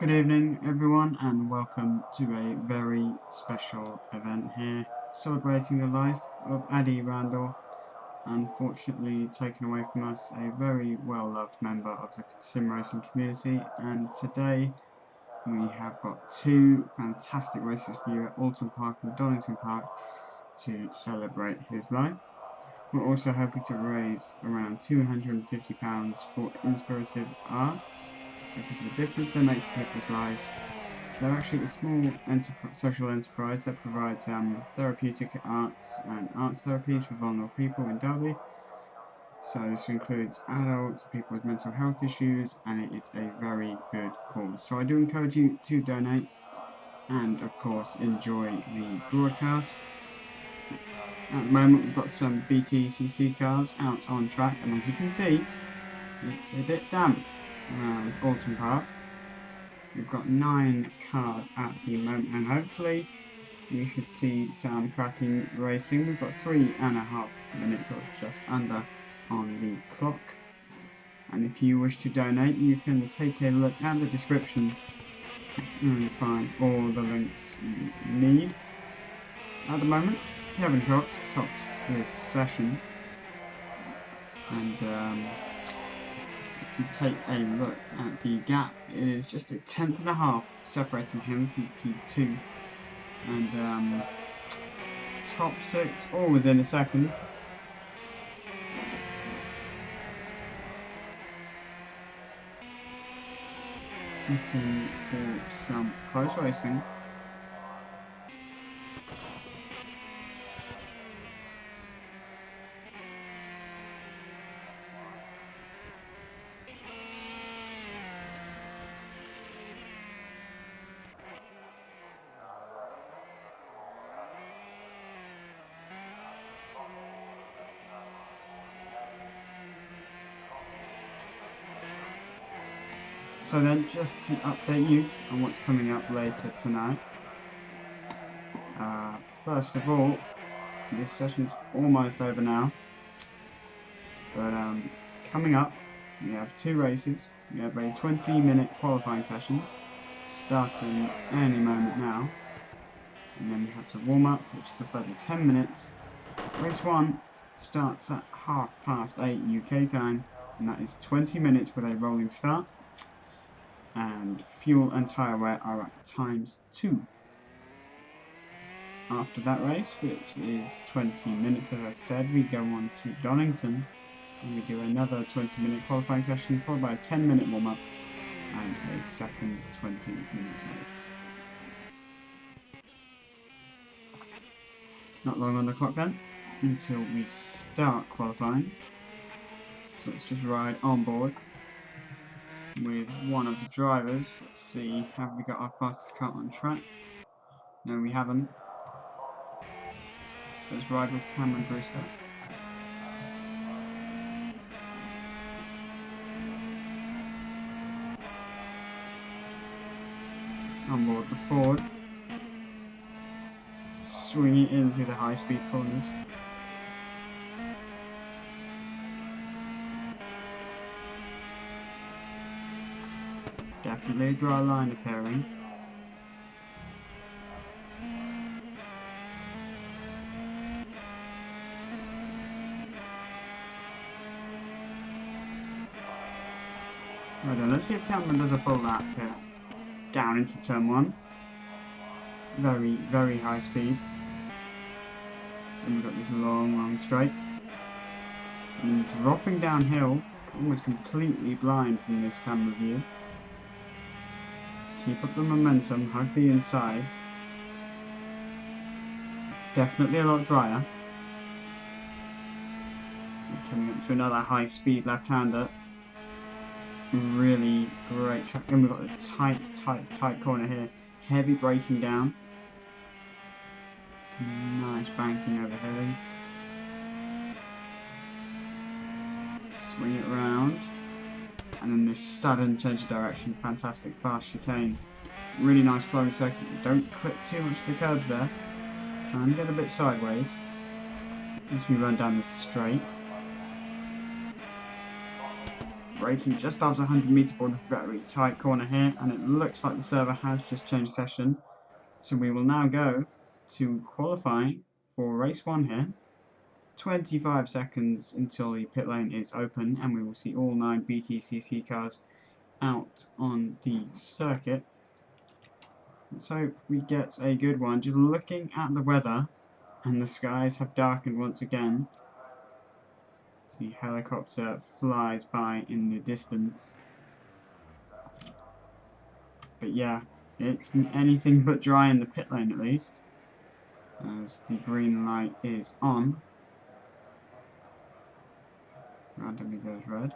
Good evening everyone and welcome to a very special event here celebrating the life of Randle, unfortunately taken away from us, a very well loved member of the sim racing community, and today we have got two fantastic races for you at Alton Park and Donington Park to celebrate his life. We're also hoping to raise around £250 for Inspirative Arts because of the difference they make to people's lives. They're actually a small social enterprise that provides therapeutic arts and arts therapies for vulnerable people in Derby. So this includes adults, people with mental health issues, and it is a very good cause. So I do encourage you to donate and of course enjoy the broadcast. At the moment we've got some BTCC cars out on track, and as you can see it's a bit damp around Alton Park. We've got 9 cars at the moment, and hopefully we should see some cracking racing. We've got 3.5 minutes or just under on the clock, and if you wish to donate you can take a look at the description and find all the links you need. At the moment Kevin Cox tops this session, and if you take a look at the gap, it is just a tenth and a half separating him from P2, and top 6 all within a second. Looking for some close racing. So then, just to update you on what's coming up later tonight. First of all, this session's almost over now, but coming up we have 2 races. We have a 20-minute qualifying session starting any moment now, and then we have to warm up, which is a further 10 minutes. Race 1 starts at 8:30 UK time, and that is 20 minutes with a rolling start, and fuel and tyre wear are at ×2. After that race, which is 20 minutes as I said, we go on to Donington and we do another 20-minute qualifying session followed by a 10-minute warm-up and a second 20-minute race. Not long on the clock then until we start qualifying, so let's just ride on board with one of the drivers. Let's see, have we got our fastest car on track? No, we haven't. Let's ride with Cameron Brewster. On board the Ford. Swing it into the high-speed corners. Definitely a dry line appearing. Right then, let's see if Cameron does a full lap here. Down into turn 1. Very, very high speed. Then we've got this long straight. And dropping downhill, almost completely blind from this camera view. Keep up the momentum, hug the inside. Definitely a lot drier. We're coming up to another high speed left-hander. Really great track. And we've got a tight corner here. Heavy braking down. Nice banking over here. Swing it round. And then this sudden change of direction. Fantastic fast chicane. Really nice flowing circuit. Don't clip too much to the curbs there. Can get a bit sideways as we run down this straight. Braking just after 100 meter board, a very tight corner here, and it looks like the server has just changed session. So we will now go to qualifying for race 1 here. 25 seconds until the pit lane is open, and we will see all 9 BTCC cars out on the circuit. Let's hope we get a good one. Just looking at the weather, and the skies have darkened once again. The helicopter flies by in the distance. But yeah, it's anything but dry in the pit lane at least, as the green light is on. Randomly goes red.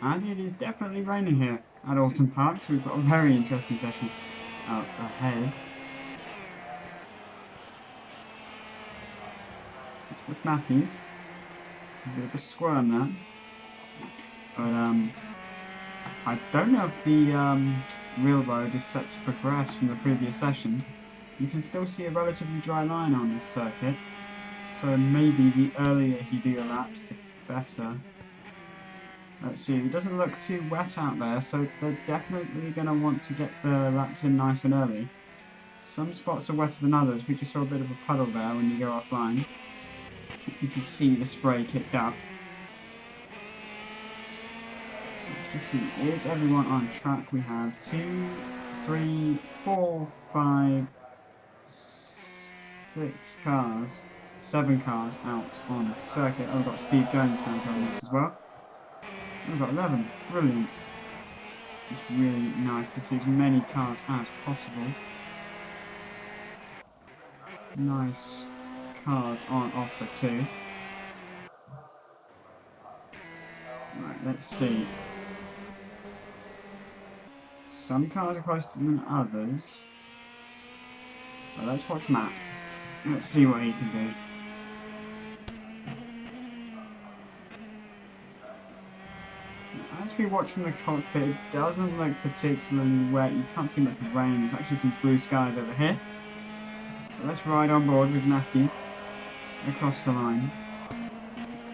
And it is definitely raining here at Alton Park, so we've got a very interesting session up ahead. It's with Matthew. A bit of a squirm there. But I don't know if the real road is set to progress from the previous session. You can still see a relatively dry line on this circuit, so maybe the earlier you do your laps, the better. Let's see, it doesn't look too wet out there, so they're definitely going to want to get the laps in nice and early. Some spots are wetter than others. We just saw a bit of a puddle there when you go offline. You can see the spray kicked up. So let's just see, is everyone on track? We have 2, 3, 4, 5, 6 cars, 7 cars out on the circuit. Oh, we've got Steve Jones going on this as well. We've got 11. Brilliant. It's really nice to see as many cars as possible. Nice cars on offer too. Right, let's see. Some cars are closer than others. But let's watch Matt. Let's see what he can do. As we watch from the cockpit, it doesn't look particularly wet. You can't see much rain. There's actually some blue skies over here. But let's ride on board with Matthew across the line.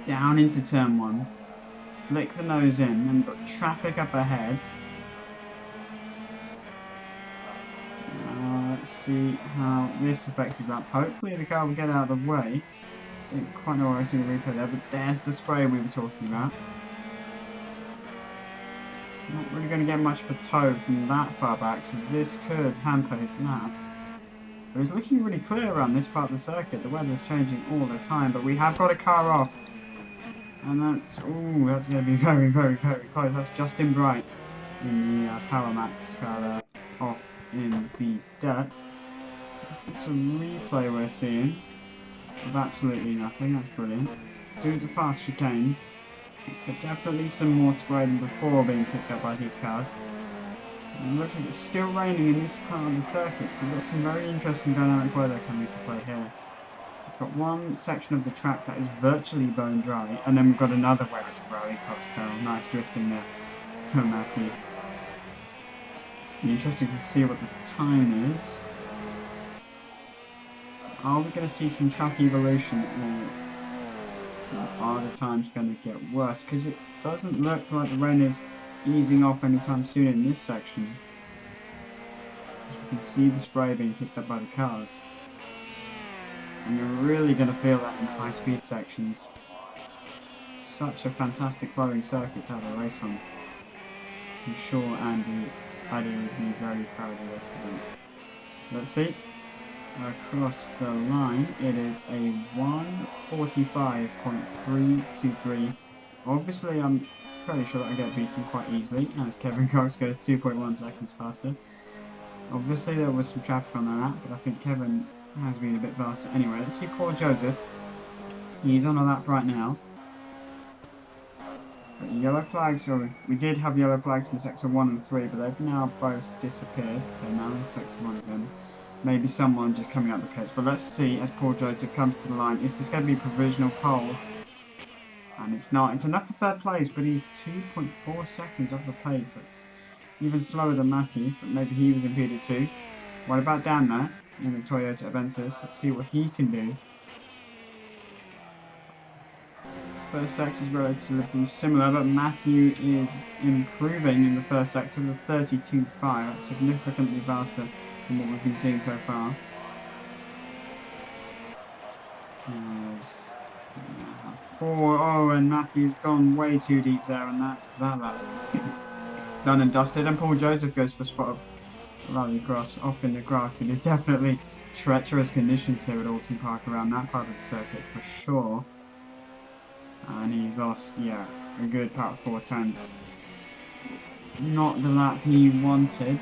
Down into turn 1. Flick the nose in, and we've got traffic up ahead. Let's see how this affects his lap. Hopefully the car will get out of the way. Don't quite know where I see the replay there, but there's the spray we were talking about. Not really going to get much of a tow from that far back, so this could hamper his lap. But it's looking really clear around this part of the circuit. The weather's changing all the time, but we have got a car off. And that's going to be very, very, very close. That's Justin Bright in the Power Max car there, off in the dirt. Is this a replay we're seeing of absolutely nothing? That's brilliant. Doing the fast chicane, but definitely some more spray than before being picked up by these cars. And it looks like it's still raining in this part of the circuit, so we've got some very interesting dynamic weather coming to play here. We've got one section of the track that is virtually bone dry, and then we've got another where it's really coastal. Nice drifting there from Matthew. Interesting to see what the time is. Are we going to see some track evolution, or are the times going to get worse? Because it doesn't look like the rain is easing off anytime soon in this section. As we can see the spray being picked up by the cars. And you're really going to feel that in the high speed sections. Such a fantastic flowing circuit to have a race on. I'm sure Addy would be very proud of this event. Let's see. Across the line, it is a 1:45.323. Obviously, I'm fairly sure that I get beaten quite easily, as Kevin Cox goes 2.1 seconds faster. Obviously, there was some traffic on that lap, but I think Kevin has been a bit faster. Anyway, let's see Paul Joseph. He's on a lap right now. But yellow flags, so we did have yellow flags in sector 1 and 3, but they've now both disappeared. They're now in sector 1 again. Maybe someone just coming out the pits. But let's see as Paul Joseph comes to the line. Is this going to be a provisional pole? And it's not. It's enough for third place, but he's 2.4 seconds off the pace. That's even slower than Matthew, but maybe he was impeded too. What about down there in the Toyota Aventus? Let's see what he can do. First sector is relatively similar, but Matthew is improving in the first sector with 32.5. That's significantly faster than what we've been seeing so far. There's 4. Oh, and Matthew's gone way too deep there, and that's that lap. Done and dusted, and Paul Joseph goes for a spot of rally across off in the grass. It is definitely treacherous conditions here at Alton Park around that part of the circuit for sure. And he's lost, yeah, a good part 4 tenths. Not the lap he wanted.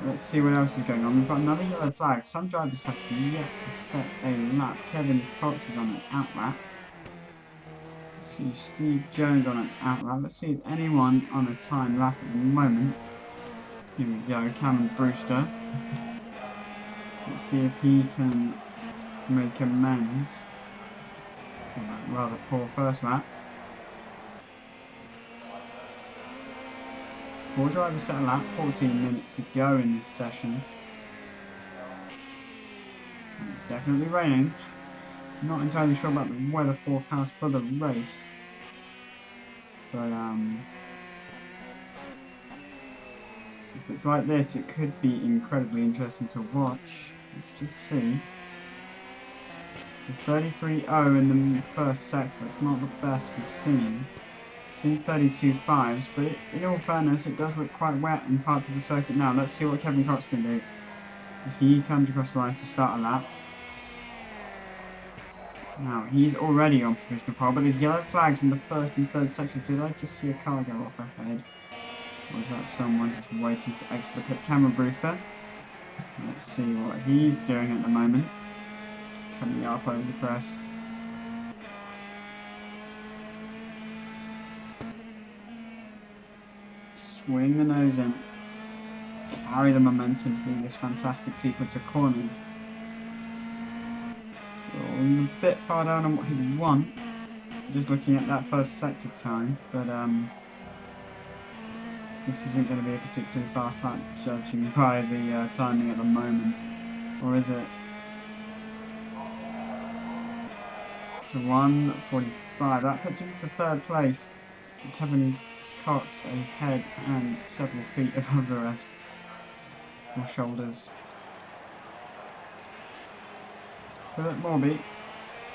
Let's see what else is going on. We've got another yellow flag. Some drivers have yet to set a lap. Kevin Cox is on an out lap. Let's see Steve Jones on an out lap. Let's see if anyone on a time lap at the moment. Here we go, Cameron Brewster. Let's see if he can make amends for that rather poor first lap. 4 drivers set a lap, 14 minutes to go in this session. And it's definitely raining. Not entirely sure about the weather forecast for the race. But if it's like this, it could be incredibly interesting to watch. Let's just see. So 33.0 in the first sector. It's not the best we've seen. Since 32.5s, but in all fairness, it does look quite wet in parts of the circuit now. Let's see what Kevin Cox can do. As he comes across the line to start a lap. Now, he's already on provisional pole, but there's yellow flags in the first and third sections. Did I just see a car go off ahead? Or is that someone just waiting to exit the pit? Cameron Brewster. Let's see what he's doing at the moment. Coming up over the crest. Swing the nose in. Carry the momentum through this fantastic sequence of corners. We're a bit far down on what he'd want. Just looking at that first sector time, but this isn't going to be a particularly fast lap, judging by the timing at the moment. Or is it? To 1:45. That puts him to third place. Kevin Cox ahead and several feet above the rest. Or shoulders. Philip Morby,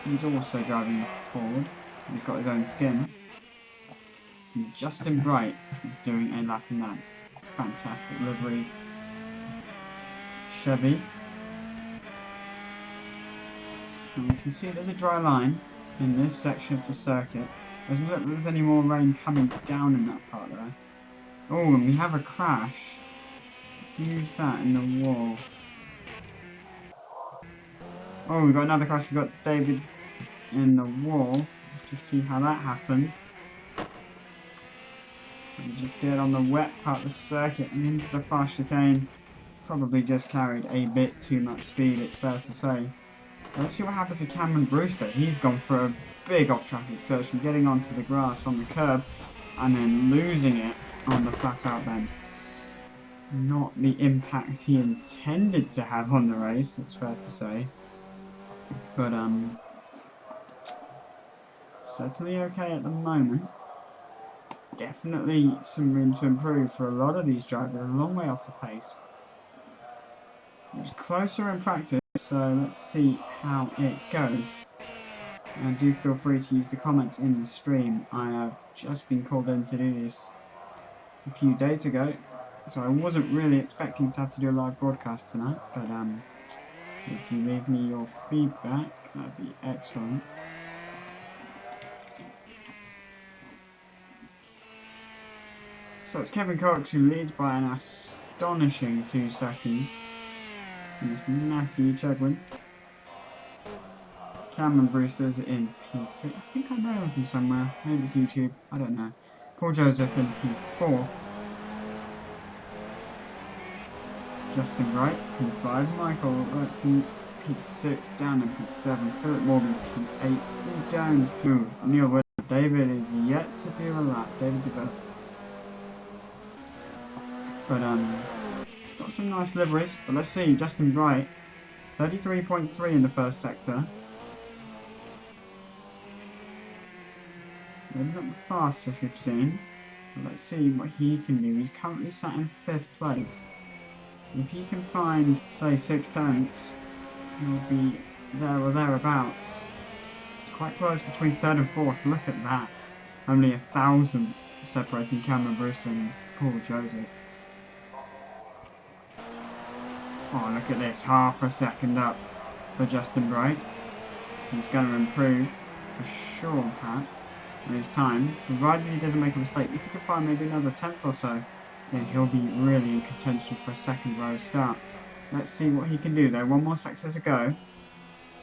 he's also driving forward. He's got his own skin. And Justin Bright is doing a lap in that fantastic livery Chevy. And we can see there's a dry line in this section of the circuit. Doesn't look like there's any more rain coming down in that part there. Oh, and we have a crash. Who's that in the wall? Oh, we've got another crash. We've got David in the wall. Let's just see how that happened. We just get on the wet part of the circuit and into the fast chicane. Probably just carried a bit too much speed, it's fair to say. Let's see what happens to Cameron Brewster. He's gone for a big off-track exertion, getting onto the grass on the curb and then losing it on the flat-out bend. Not the impact he intended to have on the race, it's fair to say. But certainly okay at the moment. Definitely some room to improve for a lot of these drivers, a long way off the pace. It's closer in practice, so let's see how it goes. And do feel free to use the comments in the stream. I have just been called in to do this a few days ago, so I wasn't really expecting to have to do a live broadcast tonight, but if you leave me your feedback, that'd be excellent. So it's Kevin Cox who leads by an astonishing 2 seconds. And it's Matthew Chegwin. Cameron Brewster's in P3. I think I know him from somewhere. Maybe it's YouTube. I don't know. Paul Joseph in P4. Justin Wright, P5. Michael Ertzen, P6. Dan in P7. Philip Morgan, P8. Steve Jones, P2. Neil Wood. David is yet to do a lap. David DeBest. But got some nice liveries. But let's see, Justin Bright, 33.3 in the first sector. Maybe not the fastest we've seen, but let's see what he can do. He's currently sat in 5th place. If he can find, say, 6 tenths, he'll be there or thereabouts. It's quite close between 3rd and 4th. Look at that. Only 1,000th separating Cameron Brewster and Paul Joseph. Oh, look at this. Half a second up for Justin Bright. He's going to improve for sure, Pat, in his time. Provided he doesn't make a mistake. If he can find maybe another 10th or so, then he'll be really in contention for a second row start. Let's see what he can do there. One more sector to go.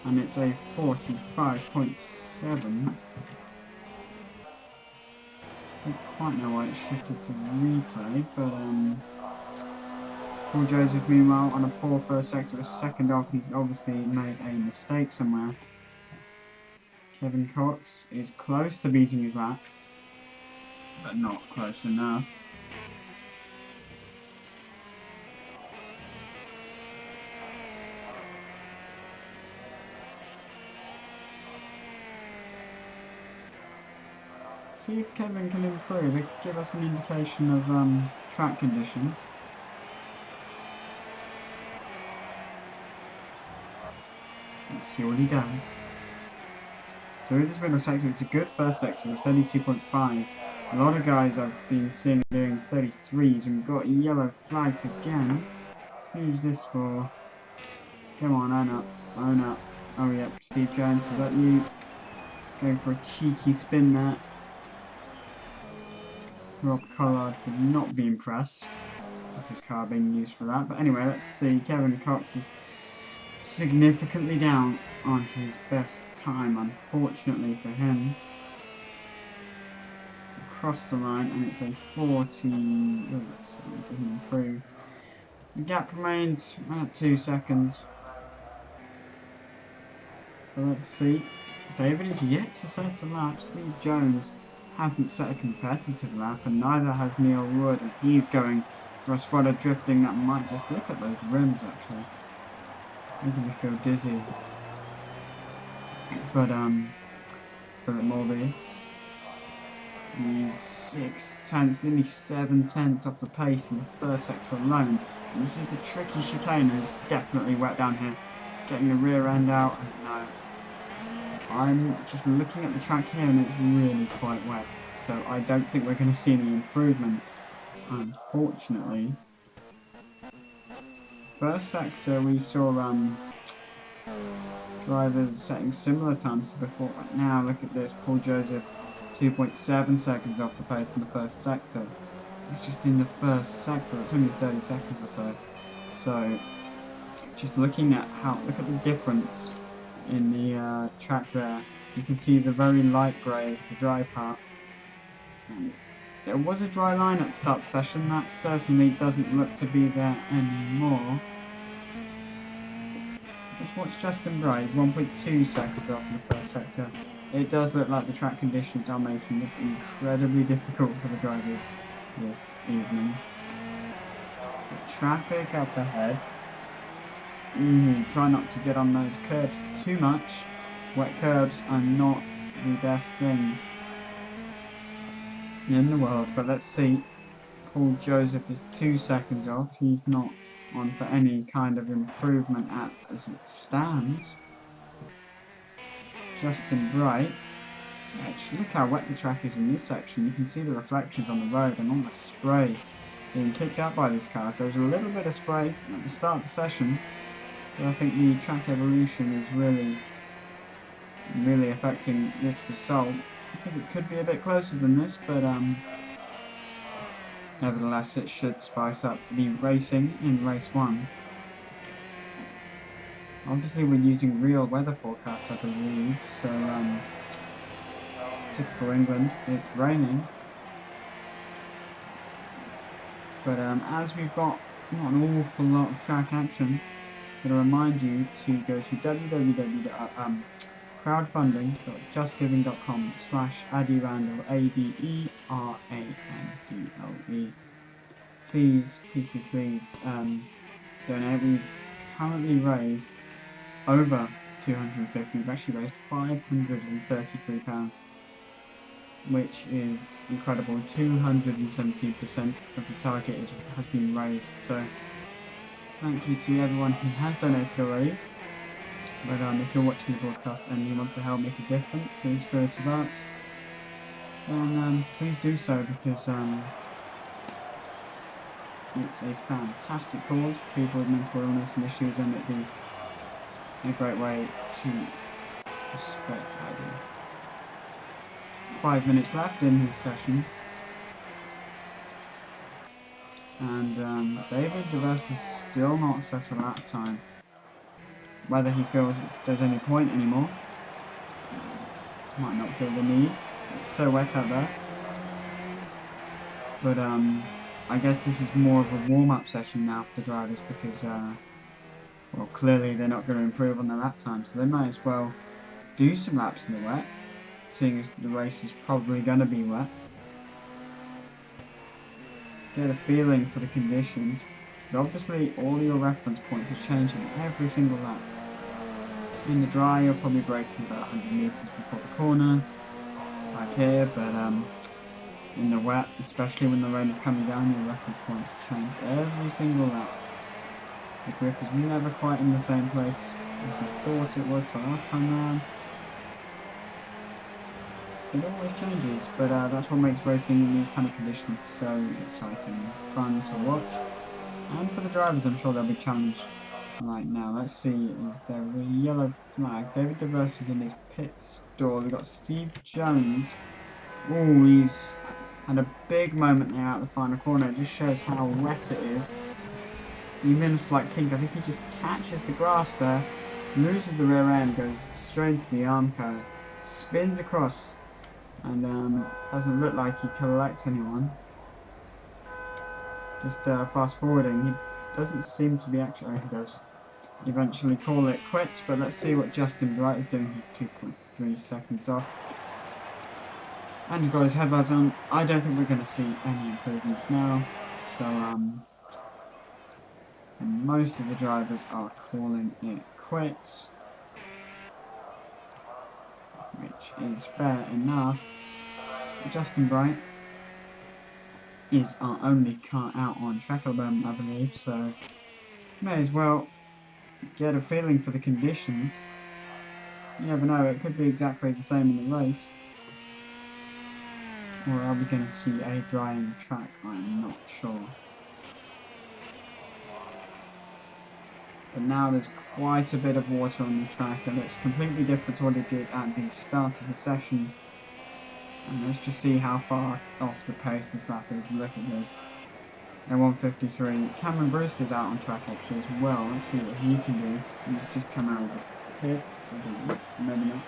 And it's a 45.7. I don't quite know why it shifted to replay, but Paul Joseph, meanwhile, on a poor first sector, a second off, he's obviously made a mistake somewhere. Kevin Cox is close to beating his lap, but not close enough. See if Kevin can improve. It could give us an indication of track conditions. Let's see what he does. So with this middle sector, it's a good first sector with 32.5. A lot of guys I've been seeing doing 33s, and we've got yellow flags again. Who's this for? Come on, own up, own up. Oh yep, Steve Jones, is that you? Going for a cheeky spin there. Rob Collard would not be impressed with his car being used for that. But anyway, let's see. Kevin Cox is significantly down on his best time, unfortunately for him. Across the line, and it's a 40. Oh, it doesn't improve. The gap remains at 2 seconds. But let's see. David is yet to set a lap. Steve Jones hasn't set a competitive lap, and neither has Neil Wood, and he's going for a spot of drifting that might just look at those rims actually. Making me feel dizzy. But Philip Morby, he's 6 tenths, nearly 7 tenths off the pace in the first sector alone. And this is the tricky chicane, and it's definitely wet down here. Getting the rear end out, and no. I'm just looking at the track here, and it's really quite wet. So I don't think we're going to see any improvements, unfortunately. First sector we saw drivers setting similar times to before, but now look at this. Paul Joseph 2.7 seconds off the pace in the first sector. It's just in the first sector, it's only 30 seconds or so. So just looking at look at the difference in the track there. You can see the very light grey is the dry part. And there was a dry line at the start of the session, that certainly doesn't look to be there anymore. Let's watch Justin Bright, 1.2 seconds off in the first sector. It does look like the track conditions are making this incredibly difficult for the drivers this evening. The traffic up ahead. Try not to get on those curbs too much. Wet curbs are not the best thing in the world, but let's see. Paul Joseph is 2 seconds off. He's not on for any kind of improvement as it stands. Justin Bright. Actually, look how wet the track is in this section. You can see the reflections on the road and all the spray being kicked out by these cars. There was a little bit of spray at the start of the session, but I think the track evolution is really affecting this result. I think it could be a bit closer than this, but nevertheless it should spice up the racing in race 1. Obviously we're using real weather forecasts, I believe, so typical England, it's raining. But as we've got not an awful lot of track action, I'm going to remind you to go to www.crowdfunding.justgiving.com/AdeRandle, ADERANDLE. Please donate. We've currently raised over 250. We've actually raised £533. which is incredible. 217% of the target has been raised. So thank you to everyone who has donated already. But if you're watching the broadcast and you want to help make a difference to the Spirit of Arts, then please do so, because it's a fantastic cause for people with mental illness and issues, and it'd be a great way to respect ID. 5 minutes left in his session, and David DeVest is still not set a lap time. Whether he feels there's any point anymore, might not feel the need. It's so wet out there. But I guess this is more of a warm-up session now for the drivers, because well, clearly they're not going to improve on their lap time, so they might as well do some laps in the wet, seeing as the race is probably going to be wet. Get a feeling for the conditions, because obviously all your reference points are changing every single lap. In the dry, you're probably braking about 100 meters before the corner, like here, but in the wet, especially when the rain is coming down, your reference points change every single lap. The grip is never quite in the same place as you thought it was the last time round. It always changes, but that's what makes racing in these kind of conditions so exciting and fun to watch. And for the drivers, I'm sure they'll be challenged. Right now, let's see, is there a yellow flag? David DeVest is in his pit stall. We've got Steve Jones. Oh, he's had a big moment there out the final corner. It just shows how wet it is. He made a slight kink. I think he just catches the grass there, loses the rear end, goes straight into the arm curve, spins across, and doesn't look like he collects anyone. Just fast forwarding, he doesn't seem to be actually. Oh, he does eventually call it quits, but let's see what Justin Bright is doing. He's 2.3 seconds off. And he's got his headlights on. I don't think we're going to see any improvements now. So, and most of the drivers are calling it quits, which is fair enough. Justin Bright is our only car out on track at the moment, I believe, so may as well get a feeling for the conditions. You never know, it could be exactly the same in the race. Or are we going to see a drying track? I'm not sure. But now there's quite a bit of water on the track, and it's completely different to what it did at the start of the session. And let's just see how far off the pace this lap is. Look at this. At 153. Cameron Brewster's out on track actually as well. Let's see what he can do. He's just come out of the pit, so maybe not.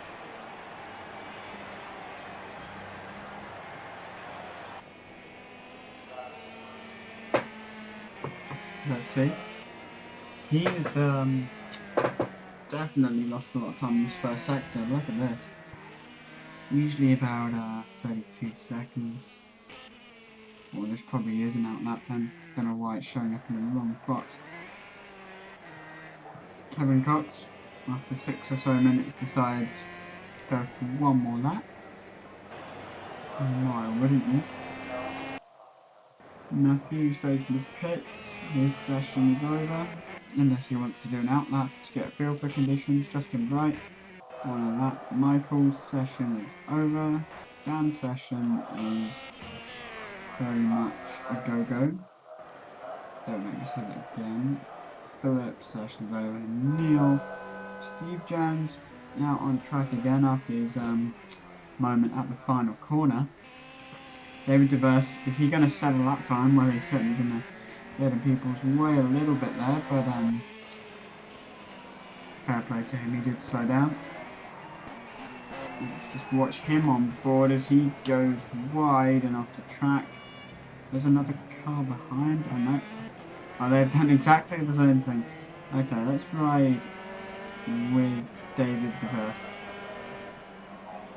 Let's see. He's definitely lost a lot of time in this first sector. Look at this. Usually about 32 seconds. Well, this probably is an out lap time. Don't know why it's showing up in the wrong box. Kevin Cox, after 6 or so minutes, decides to go for one more lap. Why wouldn't you? Matthew stays in the pits. His session is over, unless he wants to do an out lap to get a feel for conditions. Justin Bright, one lap. Michael's session is over. Dan's session is very much a go-go. Don't make me say that again. Philip's session's over. Neil, Steve Jones now on track again after his moment at the final corner. David DeVest, is he going to set a lap time? Well, he's certainly going to get in people's way a little bit there, but fair play to him, he did slow down. Let's just watch him on board as he goes wide and off the track. There's another car behind. Oh no. Oh, they've done exactly the same thing. Okay, let's ride with David DeVest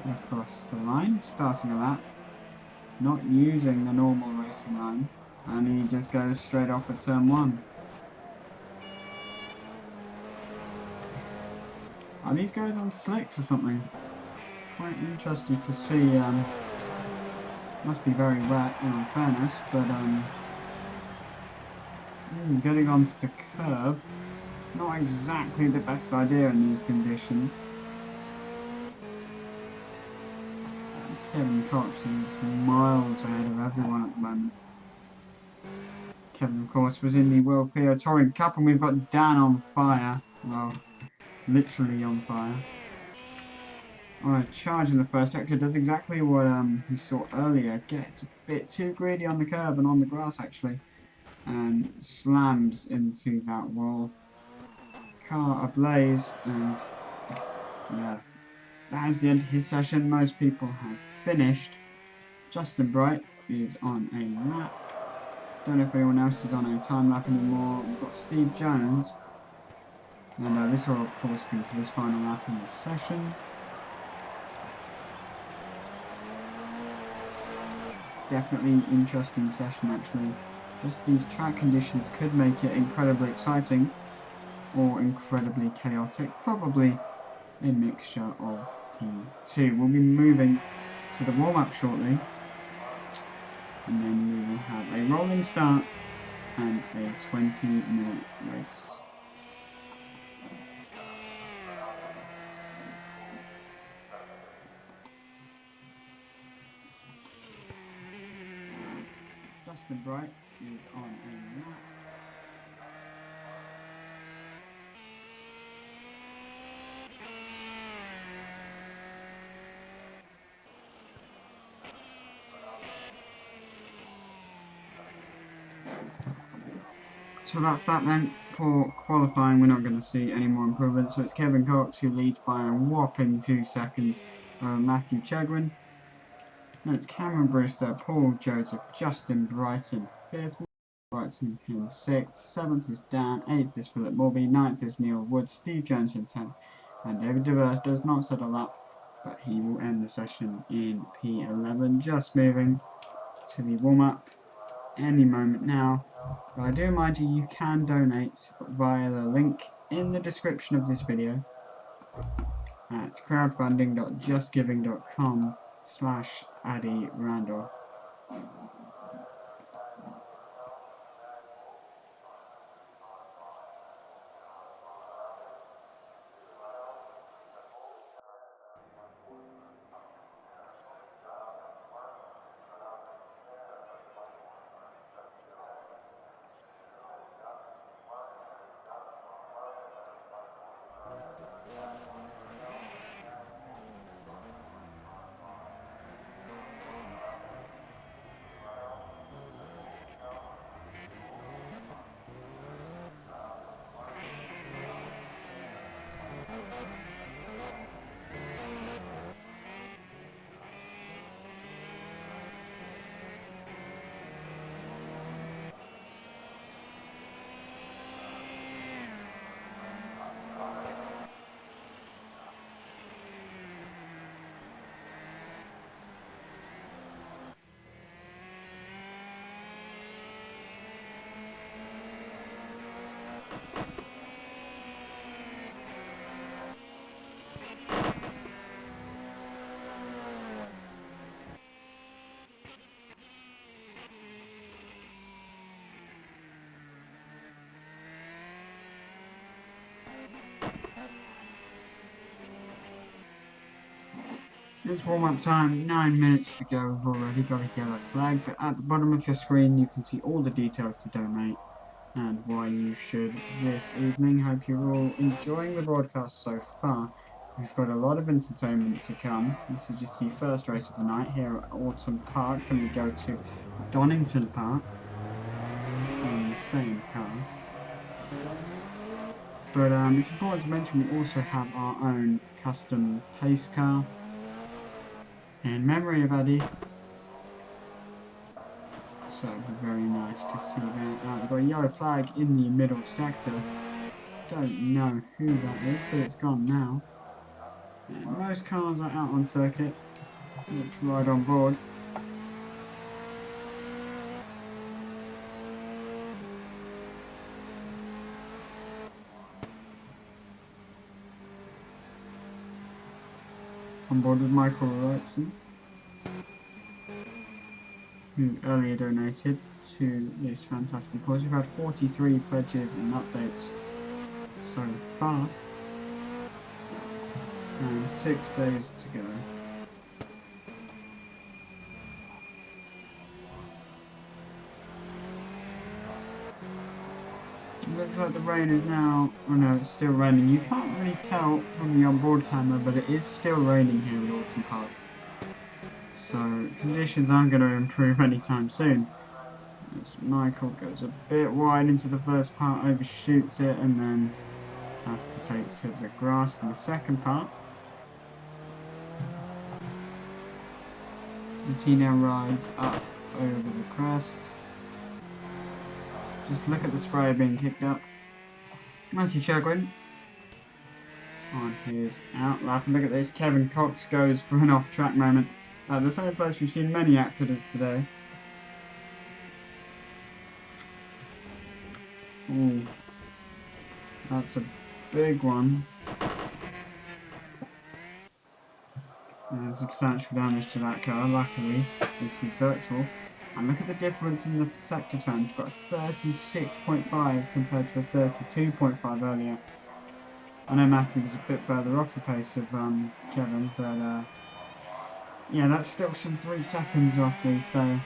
across the line, starting a lap. Not using the normal racing line, and he just goes straight off at turn 1. Are these guys on slicks or something? Quite interesting to see Must be very wet, in all fairness, but getting onto the curb, not exactly the best idea in these conditions. Kevin Cox is miles ahead of everyone at the moment. Kevin, of course, was in the World Clear Touring Cup, and we've got Dan on fire. Well, literally on fire. On a charge in the first sector, does exactly what we saw earlier. Gets a bit too greedy on the curb and on the grass, actually, and slams into that wall. Car ablaze, and yeah, that is the end of his session. Most people have finished. Justin Bright is on a lap. Don't know if anyone else is on a time lap anymore. We've got Steve Jones, and this will of course be his final lap in the session. Definitely interesting session actually. Just these track conditions could make it incredibly exciting or incredibly chaotic. Probably a mixture of the two. We'll be moving to the warm-up shortly, and then we will have a rolling start and a 20-minute race. Justin Bright is on a lap. So that's that then. For qualifying, we're not going to see any more improvements. So it's Kevin Cox who leads by a whopping 2 seconds. Matthew Chegwin. No, it's Cameron Brewster, Paul Joseph, Justin Brighton, 5th, Brighton in 6th, 7th is Dan, 8th is Philip Morby, 9th is Neil Wood, Steve Jones in 10th, and David DeVers does not settle up, but he will end the session in P11. Just moving to the warm-up any moment now. But I do remind you, you can donate via the link in the description of this video at crowdfunding.justgiving.com/Addy Randle. It's warm-up time, 9 minutes to go. We've already got a yellow flag, but at the bottom of your screen you can see all the details to donate and why you should this evening. Hope you're all enjoying the broadcast so far. We've got a lot of entertainment to come. This is just the first race of the night here at Autumn Park. Then we go to Donington Park on the same cars. But it's important to mention we also have our own custom pace car in memory of Addy. So it'd be very nice to see that. We've got a yellow flag in the middle sector. Don't know who that is, but it's gone now. And most cars are out on circuit. Let's ride on board. On board with Michael Robertson. who earlier donated to this fantastic cause. We've had 43 pledges and updates so far, and 6 days to go. It looks like the rain is now, oh no, it's still raining. You can't really tell from the onboard camera, but it is still raining here at Autumn Park. So conditions aren't going to improve anytime soon. As Michael goes a bit wide into the first part, overshoots it, and then has to take to the grass in the second part. As he now rides up over the crest. Just look at the spray being kicked up. Matthew Chagrin on his outlap. And look at this, Kevin Cox goes for an off-track moment. The same place we've seen many accidents today. Ooh, that's a big one. And substantial damage to that car. Luckily, this is virtual. And look at the difference in the sector terms. We've got a 36.5 compared to a 32.5 earlier. I know Matthew was a bit further off the pace of Kevin, but yeah, that's still some 3 seconds roughly, so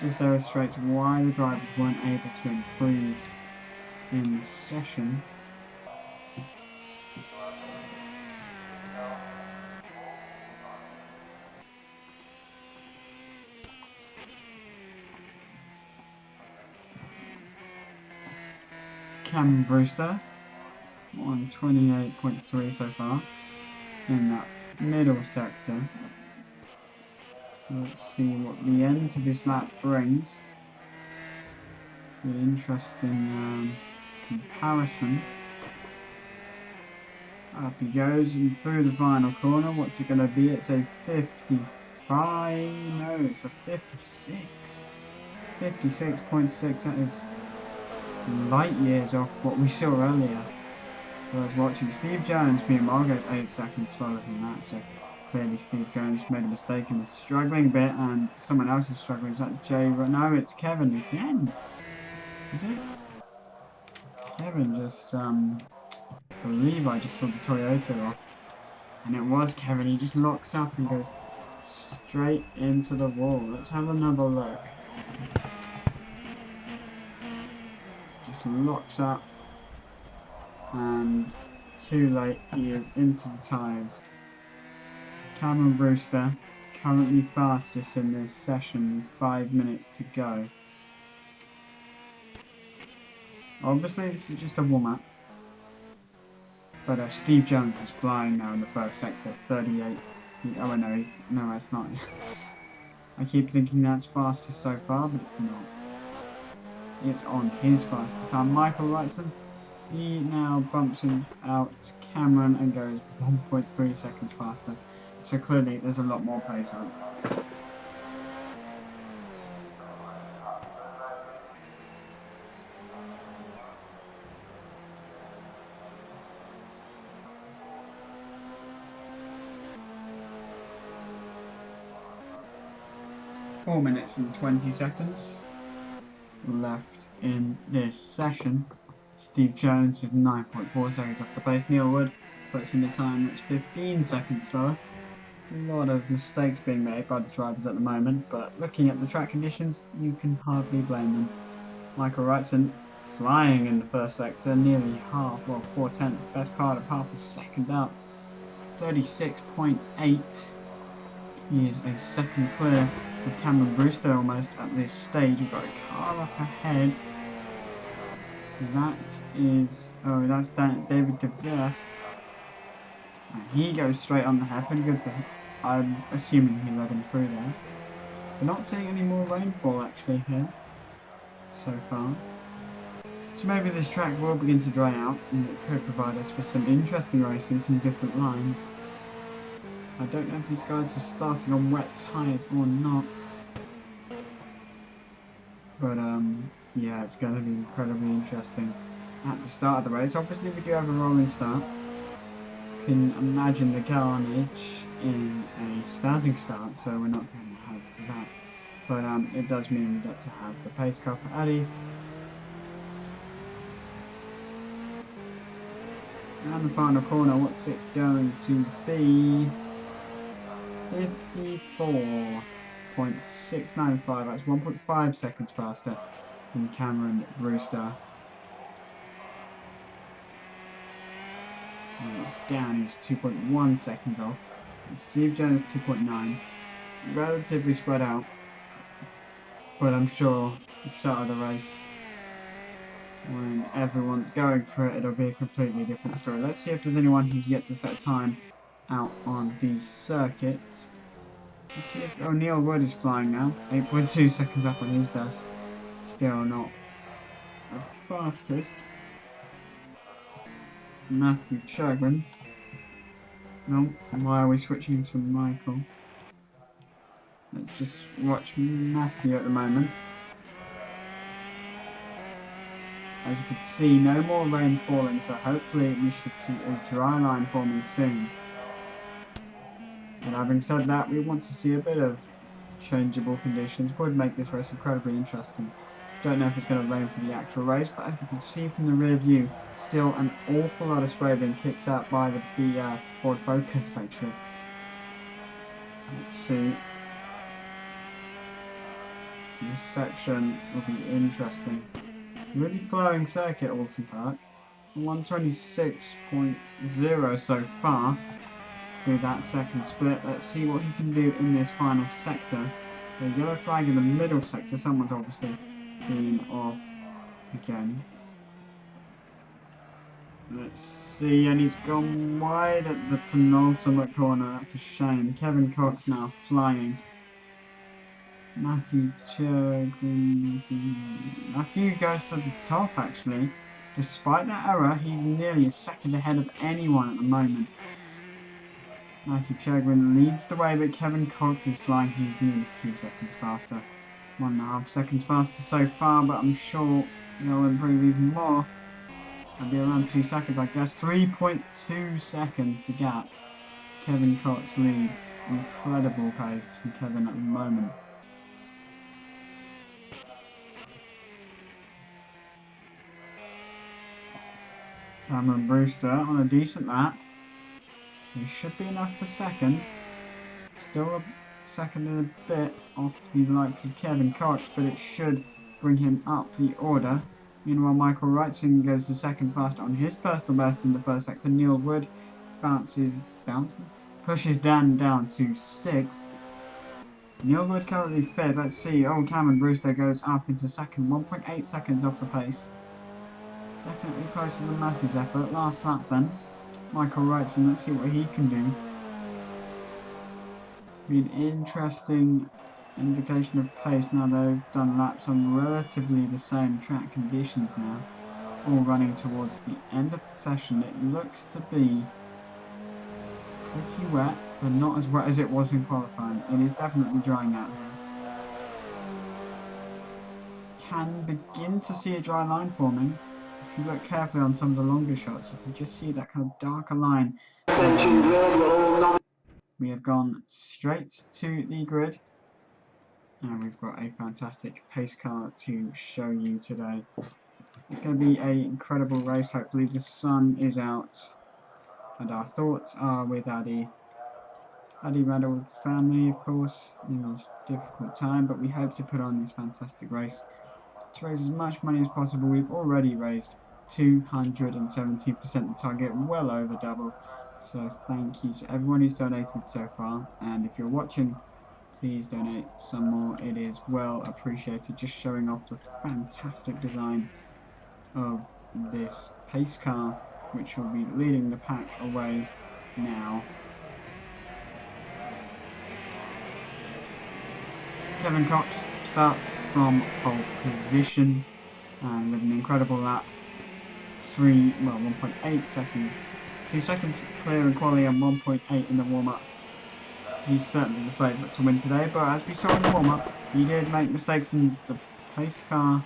just illustrates why the drivers weren't able to improve in the session. Cameron Brewster on 28.3 so far in that middle sector. Let's see what the end to this lap brings. An interesting comparison. Up he goes and through the final corner. What's it going to be? It's a 55. No, it's a 56. 56.6. That is light years off what we saw earlier. I was watching Steve Jones, meanwhile, goes 8 seconds slower than that, so clearly Steve Jones made a mistake and is struggling a bit, and someone else is struggling. Is that Jay? No, it's Kevin again. Is it? Kevin just, I believe I just saw the Toyota off, and it was Kevin. He just locks up and goes straight into the wall. Let's have another look. Just locks up. And too late, he is into the tyres. Cameron Brewster, currently fastest in this session with 5 minutes to go. Obviously this is just a warm-up. But Steve Jones is flying now in the first sector, 38. Oh no, no, it's not. I keep thinking that's fastest so far, but it's not. It's on his fastest time. Michael Wrightson. He now bumps him out Cameron and goes 1.3 seconds faster. So clearly there's a lot more pace on. Four minutes and 20 seconds left in this session. Steve Jones is 9.4 seconds off the pace. Neil Wood puts in a time that's 15 seconds slower. A lot of mistakes being made by the drivers at the moment, but looking at the track conditions, you can hardly blame them. Michael Wrightson flying in the first sector, nearly half, well 4/10, best part of half a second up. 36.8. He is a second clear of Cameron Brewster almost at this stage. We've got a car up ahead. That is, oh, that's David DeVest. And he goes straight on the hairpin. Good for him. I'm assuming he led him through there. We're not seeing any more rainfall actually here so far. So maybe this track will begin to dry out and it could provide us with some interesting racing, some different lines. I don't know if these guys are starting on wet tyres or not. But yeah, it's going to be incredibly interesting at the start of the race. Obviously we do have a rolling start. You can imagine the carnage in a standing start, so we're not going to have that but it does mean we get to have the pace car for Addy. And the final corner, what's it going to be? 54.695, that's 1.5 seconds faster than Cameron Brewster. And it's down, he's 2.1 seconds off. And Steve Jones 2.9. Relatively spread out, but I'm sure the start of the race, when everyone's going for it, it'll be a completely different story. Let's see if there's anyone who's yet to set a time out on the circuit. Let's see if Neil Wood is flying now. 8.2 seconds up on his best. Still not the fastest. Matthew Chagrin. No, why are we switching to Michael? Let's just watch Matthew at the moment. As you can see, no more rain falling, so hopefully we should see a dry line forming soon. And having said that, we want to see a bit of changeable conditions. Would make this race incredibly interesting. Don't know if it's going to rain for the actual race, but as you can see from the rear view, still an awful lot of spray being kicked up by the Ford Focus actually. Let's see. This section will be interesting. Really flowing circuit, Alton Park. 126.0 so far through that second split. Let's see what he can do in this final sector. The yellow flag in the middle sector, someone's obviously been off again. Let's see, and he's gone wide at the penultimate corner. That's a shame. Kevin Cox now flying. Matthew goes to the top actually. Despite that error, he's nearly a second ahead of anyone at the moment. Matthew Chagrin leads the way, but Kevin Cox is flying. He's nearly 2 seconds faster. 1.5 seconds faster so far, but I'm sure he'll improve even more. It'll be around 2 seconds, I guess. 3.2 seconds to gap. Kevin Cox leads. Incredible pace from Kevin at the moment. Cameron Brewster on a decent lap. He should be enough for second. Still a second and a bit off the likes of Kevin Cox, but it should bring him up the order. Meanwhile, Michael Wrightson goes to second fast on his personal best in the first sector. Neil Wood pushes Dan down to 6th. Neil Wood currently 5th. Let's see. Oh, Cameron Brewster goes up into second. 1.8 seconds off the pace. Definitely closer than Matthew's effort. Last lap then. Michael Wrightson, let's see what he can do. Be an interesting indication of pace now they've done laps on relatively the same track conditions now. All running towards the end of the session. It looks to be pretty wet, but not as wet as it was in qualifying. It is definitely drying out here. Can begin to see a dry line forming. If you look carefully on some of the longer shots, you can just see that kind of darker line. We have gone straight to the grid, and we've got a fantastic pace car to show you today. It's going to be an incredible race. Hopefully the sun is out, and our thoughts are with Addy Randle family, of course, in this difficult time, but we hope to put on this fantastic race to raise as much money as possible. We've already raised 217% the target, well over double. So thank you to everyone who's donated so far, and if you're watching, please donate some more. It is well appreciated. Just showing off the fantastic design of this pace car, which will be leading the pack away now. Kevin Cox starts from pole position and with an incredible lap. 1.8 seconds. 2 seconds clear in quali and 1.8 in the warm-up. He's certainly the favourite to win today, but as we saw in the warm-up, he did make mistakes in the pace car.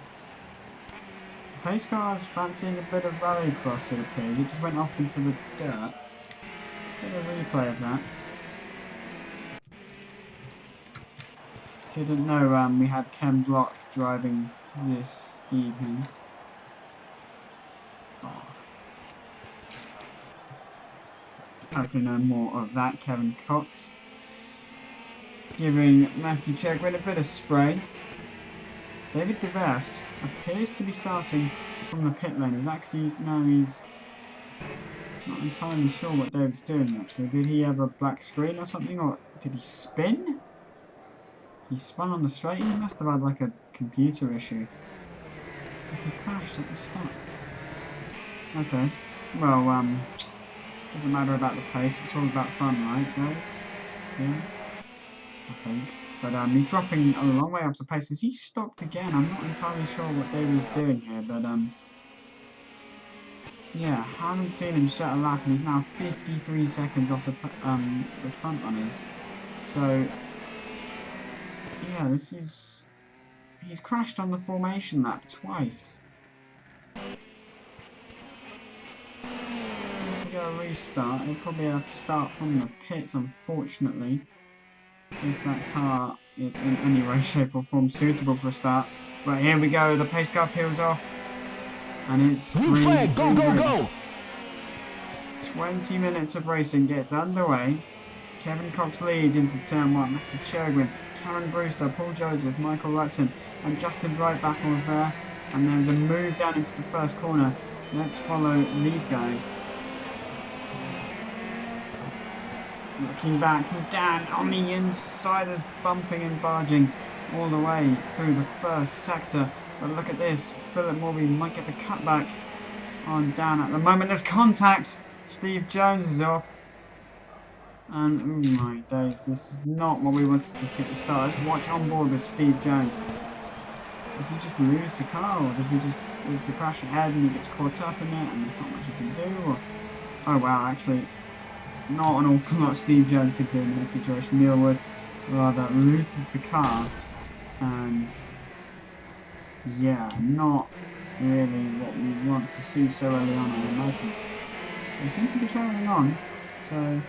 The pace car is fancying a bit of rallycross, it appears. It just went off into the dirt. Bit of a replay of that. Didn't know we had Ken Block driving this evening. Oh. Hopefully no more of that. Kevin Cox giving Matthew Chegwin a bit of spray. David DeVest appears to be starting from the pit lane. Is that because he's not entirely sure what David's doing actually. Did he have a black screen or something, or did he spin? He spun on the straight. He must have had like a computer issue. He crashed at the start. Okay. Well, doesn't matter about the pace. It's all about fun, right, guys? Yeah, I think. But he's dropping a long way off the pace. Has he stopped again? I'm not entirely sure what David's doing here, but yeah, haven't seen him set a lap, and he's now 53 seconds off the front runners. So yeah, he's crashed on the formation lap twice. If we get a restart, he'll probably have to start from the pits, unfortunately, if that car is in any way, shape or form suitable for a start. But here we go, the pace car peels off, and it's green flag, go, go, go! 20 minutes of racing gets underway. Kevin Cox leads into turn 1. Matthew Chegwin, Cameron Brewster, Paul Joseph, Michael Rutson, and Justin Wright battles there. And there's a move down into the first corner. Let's follow these guys. Looking back, Dan on the inside of bumping and barging all the way through the first sector. But look at this, Philip Morby might get the cutback on Dan at the moment. There's contact. Steve Jones is off. And oh my days, this is not what we wanted to see at the start. Let's watch on board with Steve Jones. Does he just lose the car, or does the crash ahead and he gets caught up in it and there's not much he can do? Or, oh wow, actually, not an awful lot Steve Jones could do in that situation. Neil Wood rather loses the car, and yeah, not really what we want to see so early on, I imagine. They seem to be carrying on, so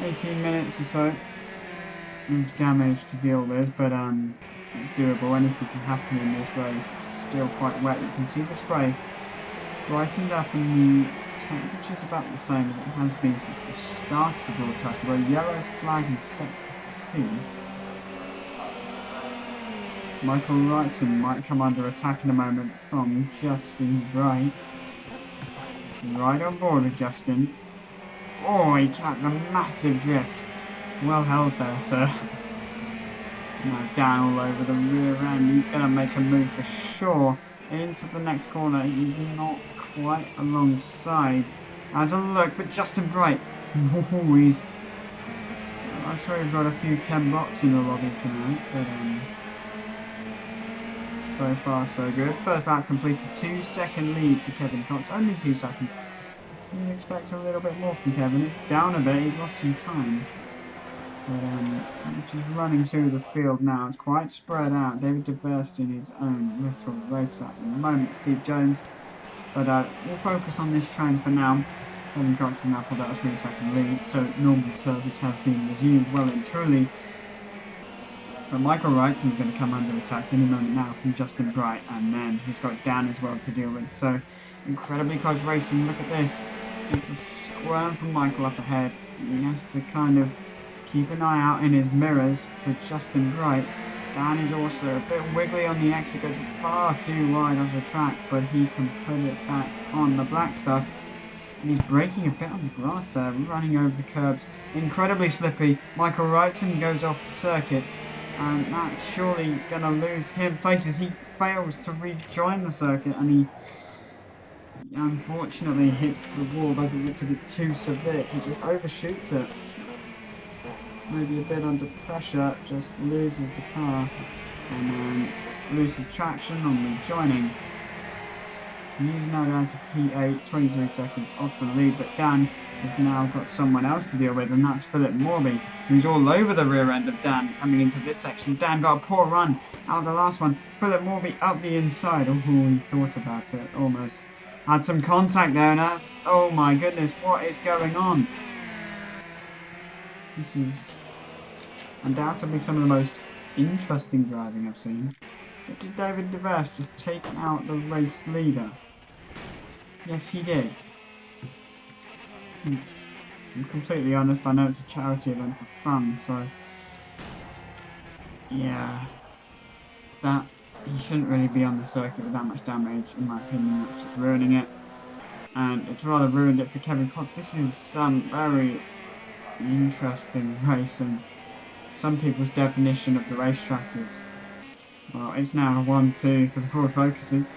18 minutes or so of damage to deal with, but it's doable. Anything can happen in this race. It's still quite wet. You can see the spray brightened up, and the temperature's about the same as it has been since the start of the broadcast. We've got a yellow flag in sector 2. Michael Wrightson might come under attack in a moment from Justin Wright. Right on board with Justin. Oh, he catches a massive drift. Well held there, sir. Now down all over the rear end. He's going to make a move for sure into the next corner. He's not quite alongside. Has a look, but Justin Bright. Oh, I swear we've got a few Ken Blocks in the lobby tonight, but so far so good. First lap completed, 2-second lead for Kevin Cox. Only 2 seconds. You expect a little bit more from Kevin. It's down a bit. He's lost some time. But he's just running through the field now. It's quite spread out. David DeVest in his own little race at the moment. Steve Jones. But we'll focus on this train for now. Kevin Cox and Apple, that was 3-second lead. So normal service has been resumed well and truly. But Michael Wrightson's going to come under attack any moment now from Justin Bright. And then he's got Dan as well to deal with. So incredibly close racing. Look at this. It's a squirm from Michael up ahead. He has to kind of keep an eye out in his mirrors for Justin Bright. Dan is also a bit wiggly on the exit, goes far too wide off the track, but he can put it back on the black stuff. And he's braking a bit on the grass there, running over the curbs. Incredibly slippy. Michael Wrightson goes off the circuit, and that's surely going to lose him places. He fails to rejoin the circuit, and he unfortunately hits the wall. Doesn't look to be too severe. He just overshoots it. Maybe a bit under pressure, just loses the car and loses traction on rejoining. He's now down to P8, 23 seconds off the lead, but Dan has now got someone else to deal with, and that's Philip Morby, who's all over the rear end of Dan coming into this section. Dan got a poor run out of the last one. Philip Morby up the inside. Oh, he thought about it, almost. Had some contact there, and that's, oh my goodness, what is going on? This is undoubtedly some of the most interesting driving I've seen. But did David DeVers just take out the race leader? Yes, he did. I'm completely honest, I know it's a charity event for fun, so yeah, that he shouldn't really be on the circuit with that much damage, in my opinion. That's just ruining it, and it's rather ruined it for Kevin Cox. This is some very interesting racing. Some people's definition of the racetrack is, well, it's now a 1-2 for the Ford Focuses.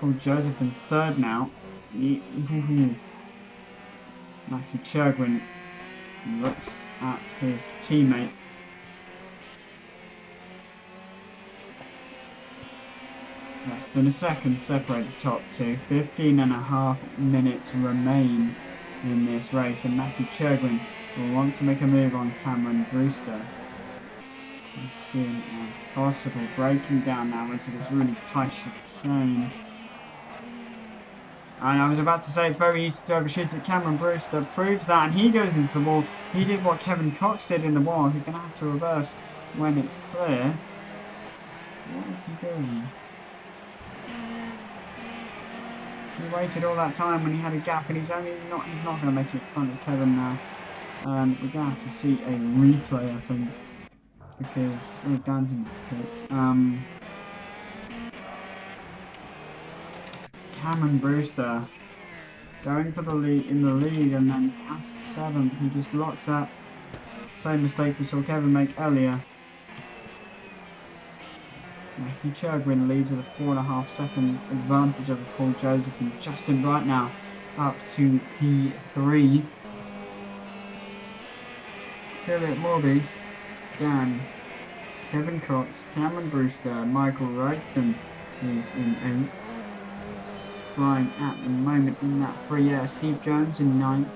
Paul Joseph in third now. Matthew Churgwin looks at his teammate. Less than a second separate the top two. 15.5 minutes remain in this race, and Matthew Churgwin will want to make a move on Cameron Brewster. As soon as possible, breaking down now into this really tight chicane. And I was about to say it's very easy to overshoot it. Cameron Brewster proves that, and he goes into the wall. He did what Kevin Cox did in the wall. He's going to have to reverse when it's clear. What is he doing? He waited all that time when he had a gap, and he's not going to make it in front of Kevin now. We're going to have to see a replay, I think, because Dan's in the pit. Cameron Brewster going for the lead in the lead, and then down to 7th. He just locks up. Same mistake we saw Kevin make earlier. Matthew Churgwin leads with a 4.5 second advantage over Paul Joseph, and Justin right now up to P3. Philip Morby, Dan, Kevin Cox, Cameron Brewster, Michael Wrighton is in 8th. Flying at the moment in that free air. Steve Jones in 9th.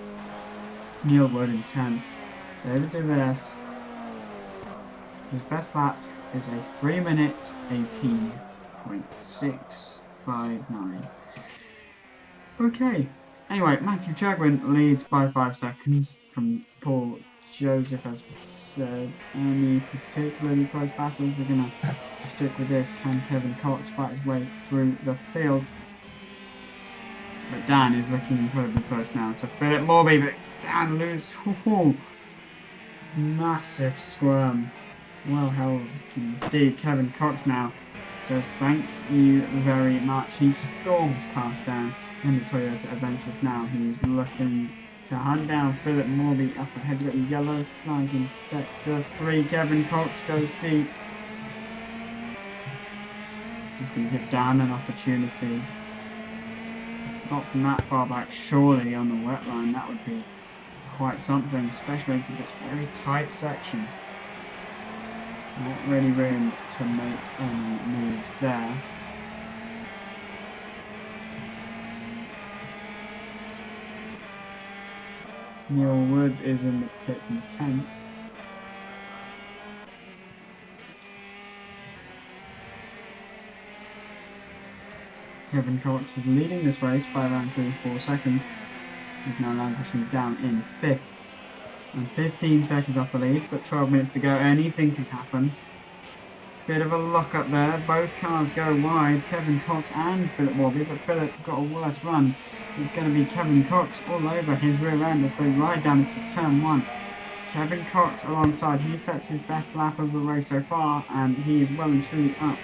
Neil Wood in 10th. David DeVers, his best lap is a 3 minutes 18.659. Okay. Anyway, Matthew Churgwin leads by 5 seconds from Paul Joseph, as we said. Any particularly close battles? We're going to stick with this. Can Kevin Cox fight his way through the field? But Dan is looking incredibly close now to Philip Morby, but Dan loses. Massive squirm. Well held indeed. Kevin Cox now says thank you very much. He storms past Dan in the Toyota Aventus now. He's looking to hunt down Philip Morby up ahead. Got a yellow flag in sector 3. Kevin Cox goes deep. He's going to give Dan an opportunity. Not from that far back, surely on the wet line. That would be quite something, especially into this very tight section. Not really room to make any moves there. Neil Wood is in the pits in 10th. Kevin Cox was leading this race by around 3-4 seconds. He's now languishing down in 5th. And 15 seconds off the lead, but 12 minutes to go. Anything can happen. Bit of a lock up there. Both cars go wide, Kevin Cox and Philip Morby, but Philip got a worse run. It's going to be Kevin Cox all over his rear end as they ride down into turn 1. Kevin Cox alongside, he sets his best lap of the race so far, and he is well and truly up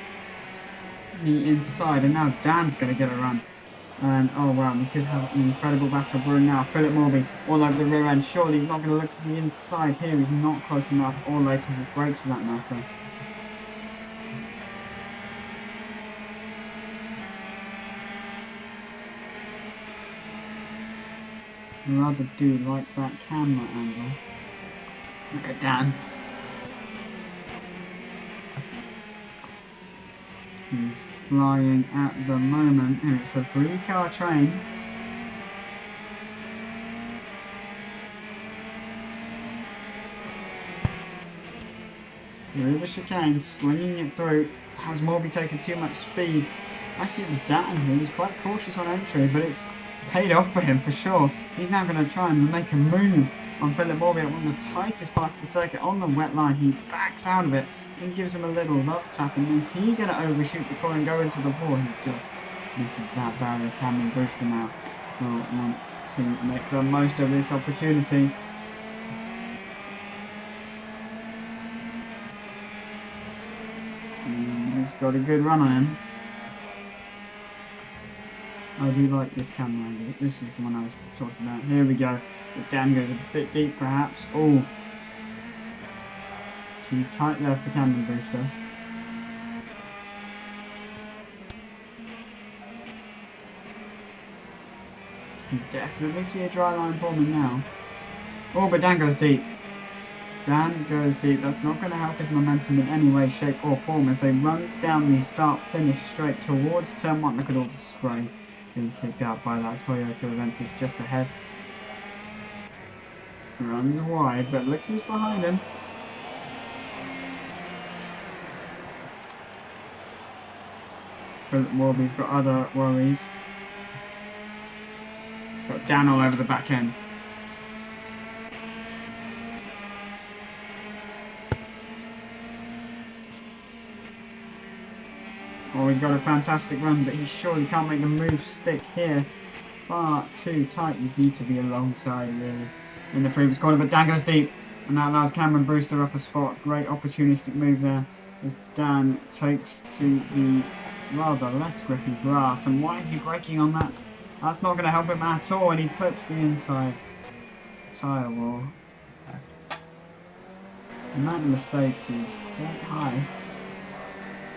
the inside, and now Dan's going to get a run. And oh wow, we could have an incredible battle brewing now. Philip Morby all over the rear end. Surely he's not going to look to the inside here. He's not close enough, or late on the brakes for that matter. I rather do like that camera angle. Look at Dan. He's flying at the moment, and it's a 3-car train. Through the chicane, slinging it through. Has Morby taken too much speed? Actually, it was Dan who was quite cautious on entry, but it's paid off for him for sure. He's now going to try and make a move on Philip Morby at one of the tightest parts of the circuit on the wet line. He backs out of it and gives him a little love tap. And is he going to overshoot the corner and go into the wall? He just misses that barrier. Cameron Brewster now will want to make the most of this opportunity. He's got a good run on him. I do like this camera angle. This is the one I was talking about. Here we go. But Dan goes a bit deep perhaps. Oh. Too tight there for Cameron Brewster. You definitely see a dry line forming now. Oh, but Dan goes deep. Dan goes deep. That's not going to help his momentum in any way, shape or form as they run down the start-finish straight towards turn 1. Look at all the spray being kicked out by that Toyota Avensis just ahead. Runs wide, but look who's behind him. Philip Morby's got other worries. Got Dan all over the back end. Oh, he's got a fantastic run, but he surely can't make the move stick here. Far too tight. You need to be alongside, really, in the previous corner. But Dan goes deep, and that allows Cameron Brewster up a spot. Great opportunistic move there, as Dan takes to the rather less grippy grass. And why is he braking on that? That's not going to help him at all, and he clips the inside tyre wall. The amount of mistakes is quite high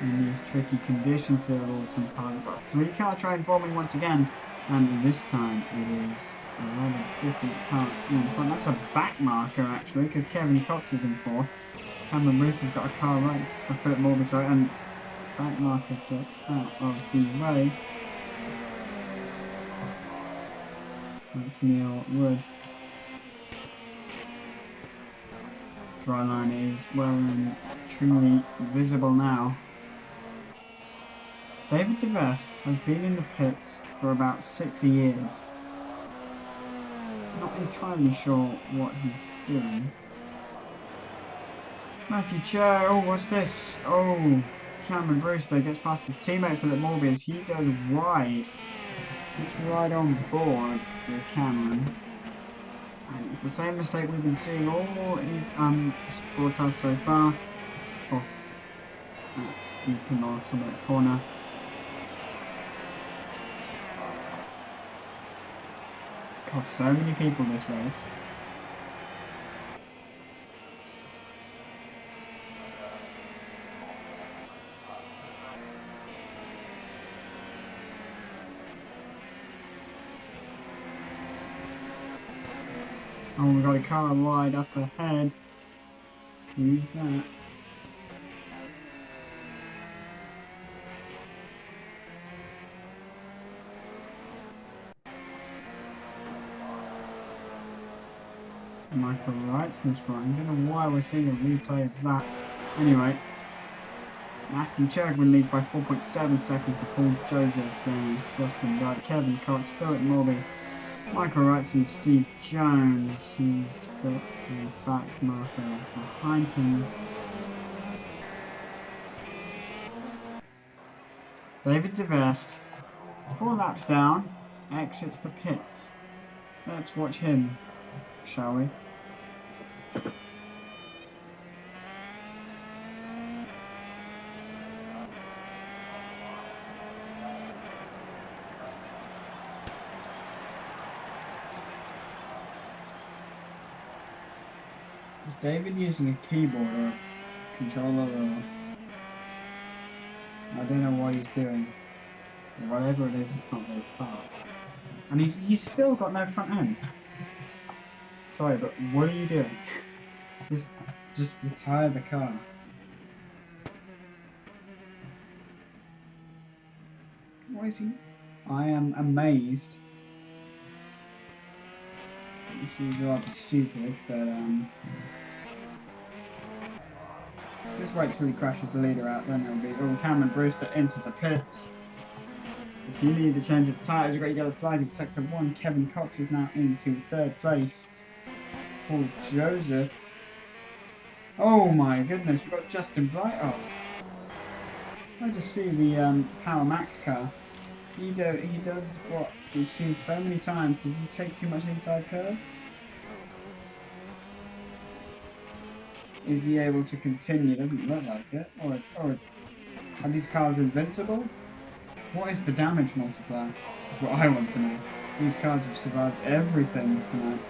in these tricky conditions here at Autumn Park. We've got a 3-car train forming once again, and this time it is a rather different car in front. That's a back marker actually, because Kevin Cox is in 4th. Cameron Brewster's got a car right for Philip Morby, sorry, and back marker gets out of the way. That's Neil Wood. Dry line is well and truly visible now. David DeVest has been in the pits for about 6 years. Not entirely sure what he's doing. Matthew Cho, oh what's this? Oh, Cameron Brewster gets past his teammate Philip Morby as he goes wide. He's right on board with Cameron. And it's the same mistake we've been seeing all in this broadcast so far. Off at the penultimate corner. It's cost so many people this race. Oh, we've got a car wide up ahead. Who's that? Michael Wrightson's driving. I don't know why we're seeing a replay of that. Anyway, Matthew Chagrin leads by 4.7 seconds to Paul Joseph and Justin Wright, Kevin Cox, Philip Morby, Michael Wrightson, Steve Jones. He's got a back marker behind him. David DeVest, 4 laps down, exits the pits. Let's watch him, shall we? Is David using a keyboard or a controller or... I don't know what he's doing. Whatever it is, it's not very fast. And he's still got no front end. Sorry, but what are you doing? Just retire the car. What is he? I am amazed. This is rather stupid, but just wait till he crashes the leader out, then it'll be all Cameron Brewster into the pits. If you need to change of tyres, you've got your yellow flag in sector 1. Kevin Cox is now into 3rd place. Paul Joseph. Oh my goodness, we've got Justin Bright off. I just see the Power Max car. He does what we've seen so many times. Does he take too much inside curve? Is he able to continue? Doesn't look like it. Or are these cars invincible? What is the damage multiplier? That's what I want to know. These cars have survived everything tonight.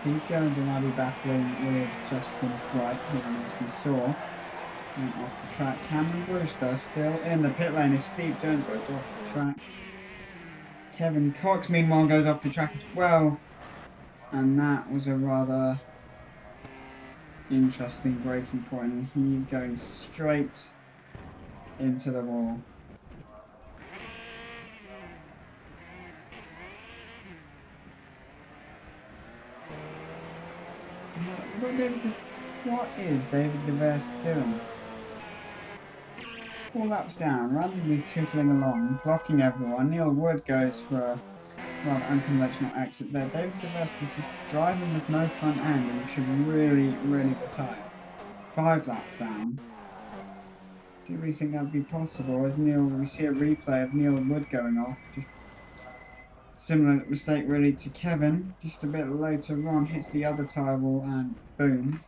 Steve Jones will now be battling with Justin Bright, who, as we saw, went off the track. Cameron Brewster still in the pit lane as Steve Jones goes off the track. Kevin Cox, meanwhile, goes off the track as well. And that was a rather interesting braking point, and he's going straight into the wall. What is David DeVest doing? 4 laps down, randomly tootling along, blocking everyone. Neil Wood goes for a rather unconventional exit there. David DeVest is just driving with no front end, and should really retire. 5 laps down. Do we think that would be possible? As we see a replay of Neil Wood going off. Just similar mistake really to Kevin. Just a bit later on, hits the other tyre wall and boom.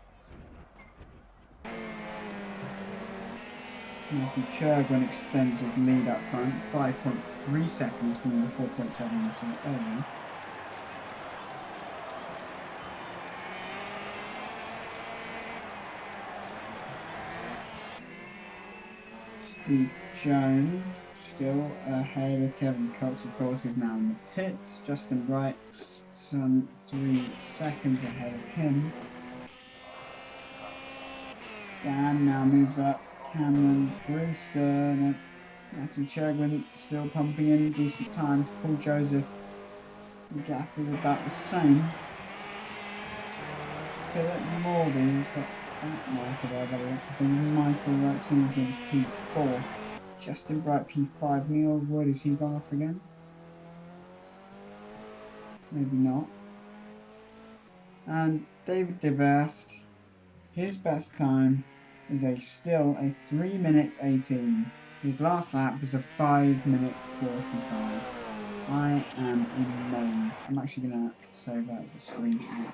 Matthew Churgwin extends his lead up front, 5.3 seconds from the 4.7 we saw earlier. Steve Jones still ahead of Kevin Cox, of course, who's now in the pits. Justin Bright, some 3 seconds ahead of him. Dan now moves up. Cameron Brewster, Matthew Churgwin still pumping in decent times. Paul Joseph, the gap is about the same. Philip Morgan has got that marker there, but I think Michael Wrightson is in P4. Justin Bright P5. Neil Wood, has he gone off again? Maybe not. And David DeVest, his best time is still a 3 minutes 18. His last lap was a 5 minute 45. I am amazed. I'm actually going to save that as a screenshot.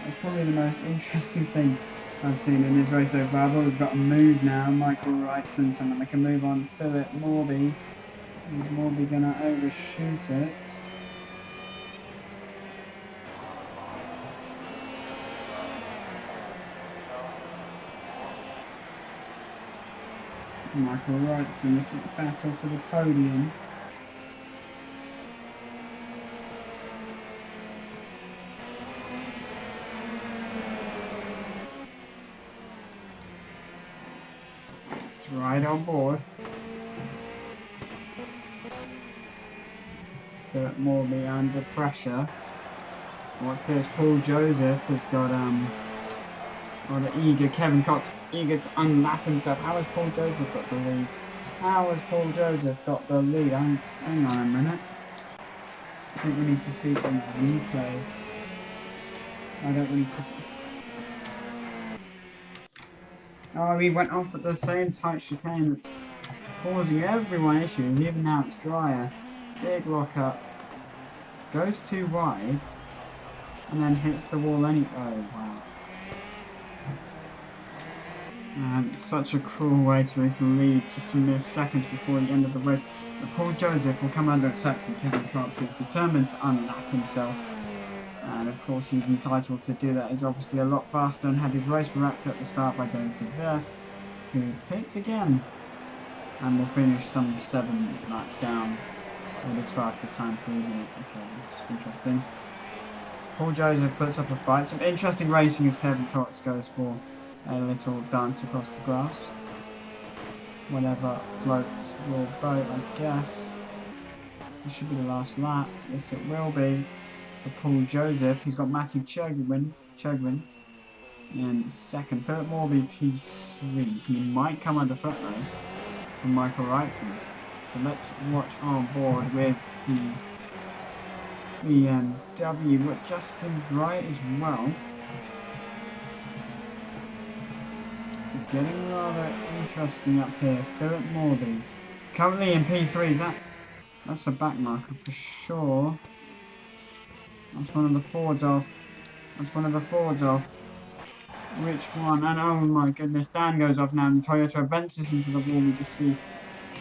That's probably the most interesting thing I've seen in this race so far. But we've got a move now. Michael Wrightson trying to make a move on Philip Morby. Is Morby going to overshoot it? Michael Wrightson, this is the battle for the podium. It's right on board. Philip Morby under pressure. What's this? Paul Joseph has got eager Kevin Cox, eager to unlap himself. How has Paul Joseph got the lead? How has Paul Joseph got the lead? Hang on a minute. I think we need to see the replay. I don't really put it. Oh, he went off at the same tight chicane that's causing everyone issues. Even now it's drier. Big lock up. Goes too wide. And then hits the wall anyway. Oh, wow. And such a cruel way to lose the lead just some mere seconds before the end of the race. But Paul Joseph will come under attack from Kevin Cox, who's determined to unlap himself. And of course he's entitled to do that. He's obviously a lot faster and had his race wrapped at the start by David DeVest, who pits again. And will finish some 7 laps down with his fastest time, 3 minutes. Okay, that's interesting. Paul Joseph puts up a fight. Some interesting racing as Kevin Cox goes for a little dance across the grass. Whatever floats your boat, I guess. This should be the last lap. Yes, it will be. For Paul Joseph, he's got Matthew Chegwin in second. Philip Morby P3. He might come under threat though from Michael Wrightson. So let's watch on board with the BMW with Justin Bright as well. It's getting rather interesting up here. Philip Morby currently in P3. That's a back marker for sure. That's one of the Fords off. Which one? And oh my goodness, Dan goes off now and Toyota advances into the wall. We just see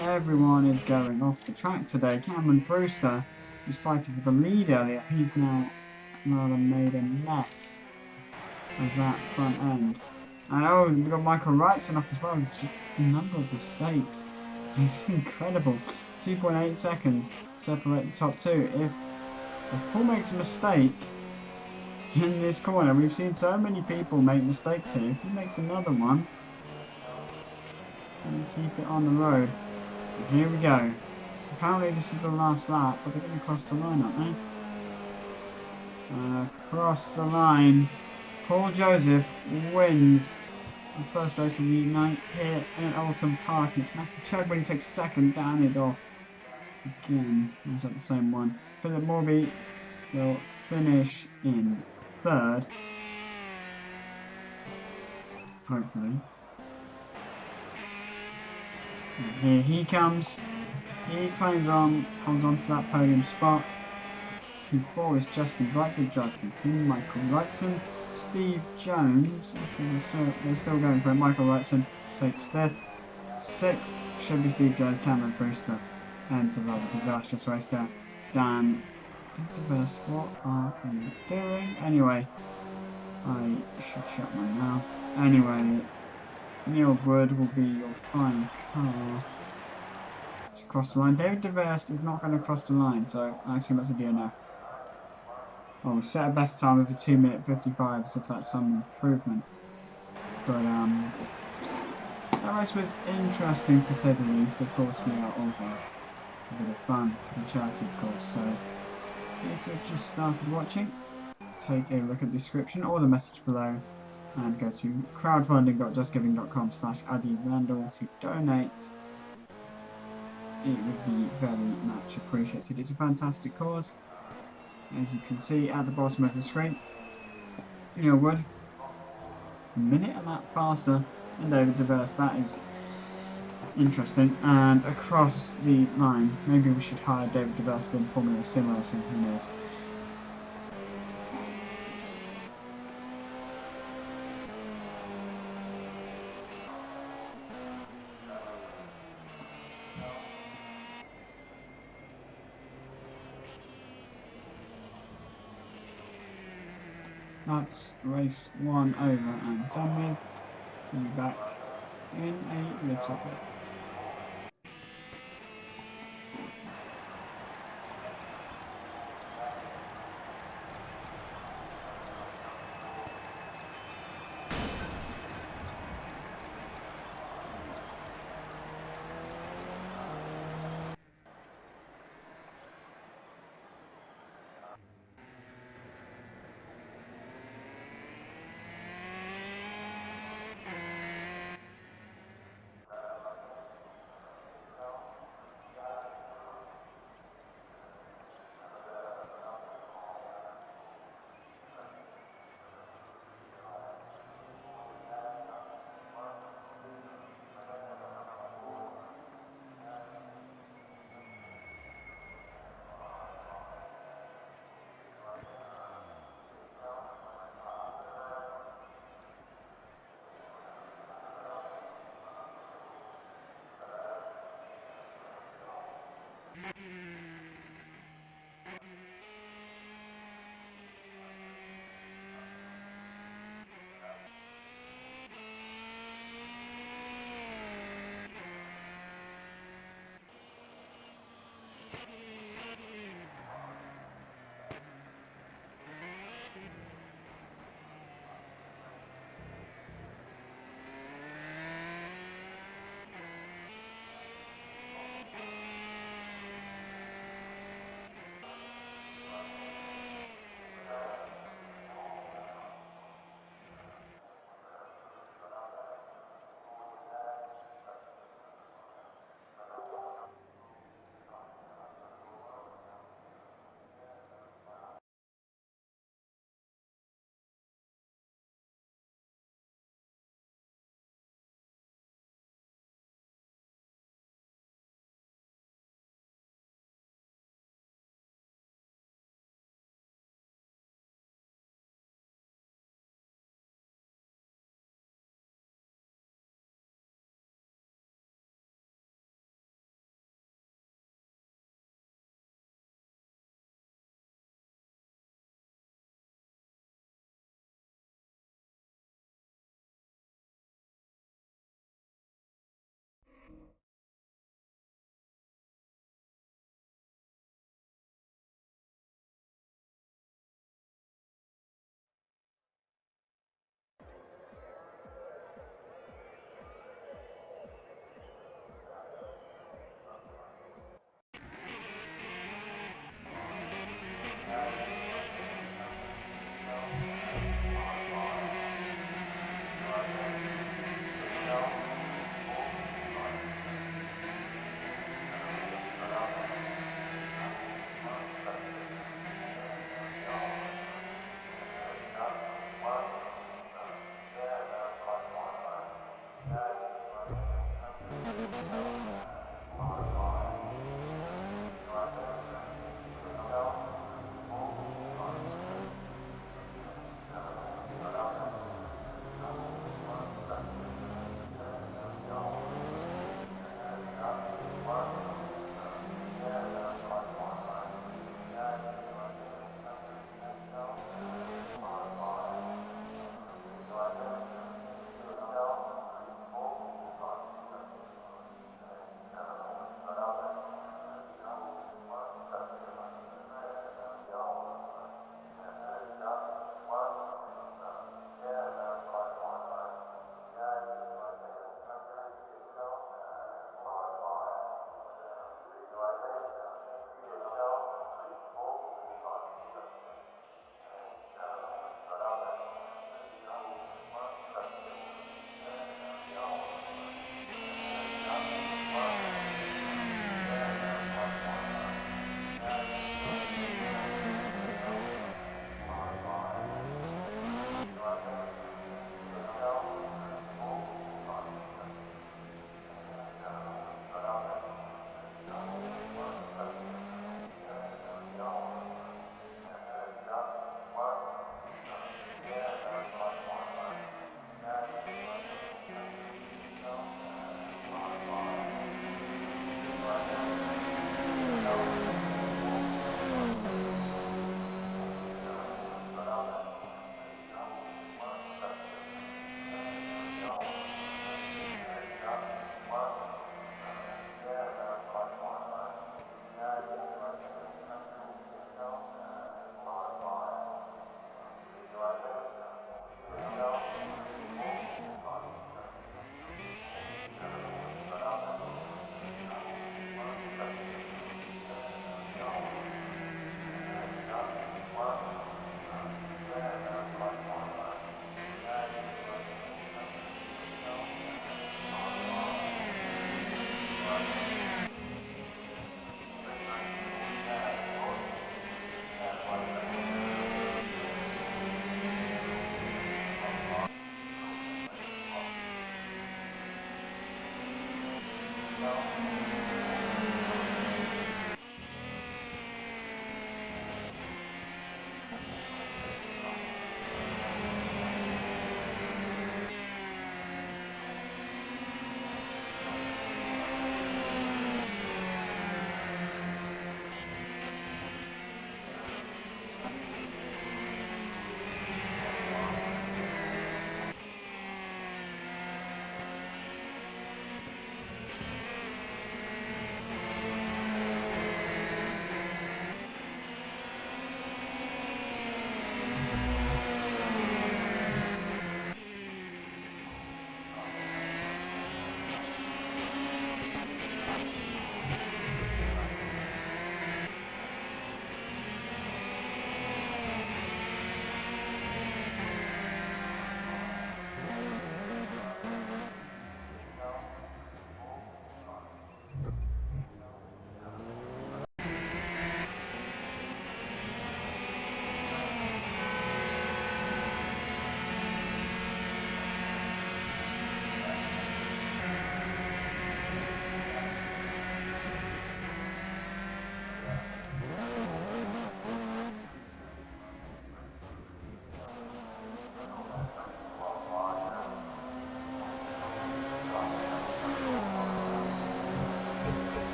everyone is going off the track today. Cameron Brewster, who's fighting for the lead earlier, he's now rather made a mess of that front end. And oh, we've got Michael Wrightson off as well. It's just a number of mistakes. It's incredible. 2.8 seconds separate the top two. If Paul makes a mistake in this corner, we've seen so many people make mistakes here. If he makes another one, can he keep it on the road? And here we go. Apparently this is the last lap, but they're going to cross the line, aren't they? And across the line, Paul Joseph wins the first race of the night here at Alton Park. It's Matthew Chegwin takes second. Dan is off again. Was that the same one? Philip Morby will finish in third. Hopefully. And here he comes. He climbs on, holds on to that podium spot. P4 is Justin Bright, good drive from him. Michael Wrightson, Steve Jones, they're still going for it. Michael Wrightson takes 5th, 6th should be Steve Jones, Cameron Brewster, and it's a rather disastrous race there. Dan, what are you doing? Anyway, I should shut my mouth. Anyway, Neil Wood will be your final car to cross the line. David DeVerst is not going to cross the line, so I assume that's a DNF. Oh, we set a best time of a 2:55, so if that's some improvement. But that race was interesting to say the least. Of course, we are all for a bit of fun and charity, of course. So if you've just started watching, take a look at the description or the message below and go to crowdfunding.justgiving.com/AdiRandle to donate. It would be very much appreciated. It's a fantastic cause. As you can see at the bottom of the screen, Neil Wood, a minute and that faster than David DeVerst. That is interesting. And across the line, maybe we should hire David DeVerst in Formula Simulation, who knows. That's race 1 over and done with. We'll be back in a little bit.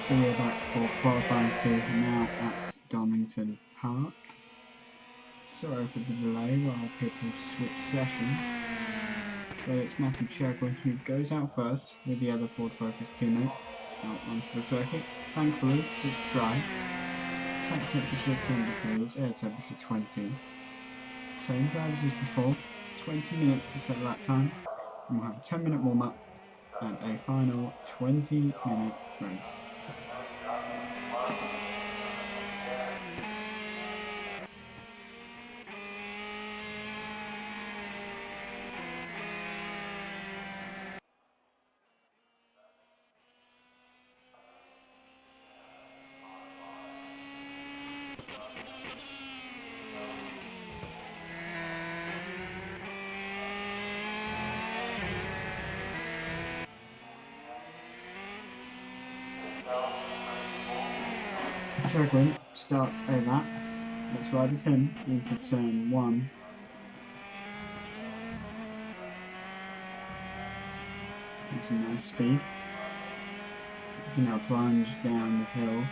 So we're back for qualifying 2 now at Donington Park. Sorry for the delay while people switch sessions. But it's Matthew Chegwin who goes out first with the other Ford Focus teammate out onto the circuit. Thankfully, it's dry. Track temperature 10 degrees, air temperature 20. Same drivers as before, 20 minutes to set lap time, and we'll have a 10-minute warm-up and a final 20-minute race. Chegwin starts a lap. Let's ride with him into turn 1. And some nice speed. you know, plunge down the hill.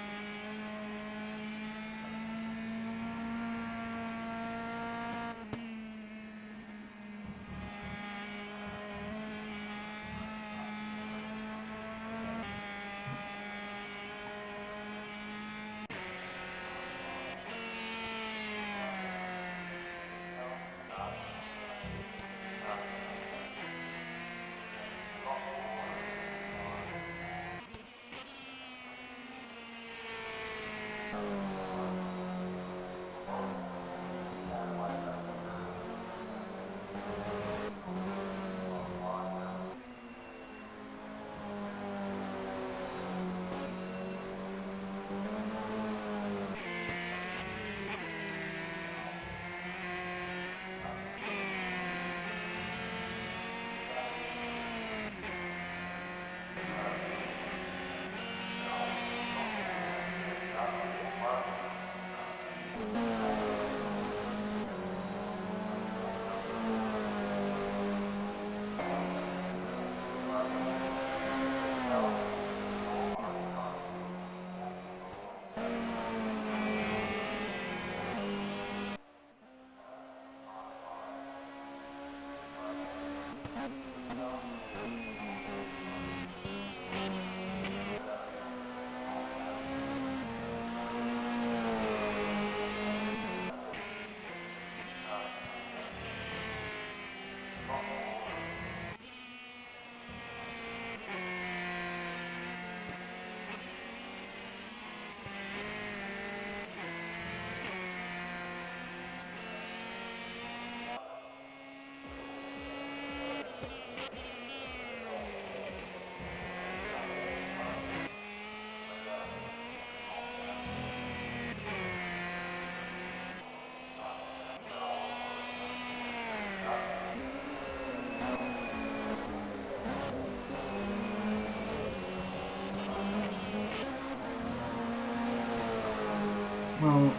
Well,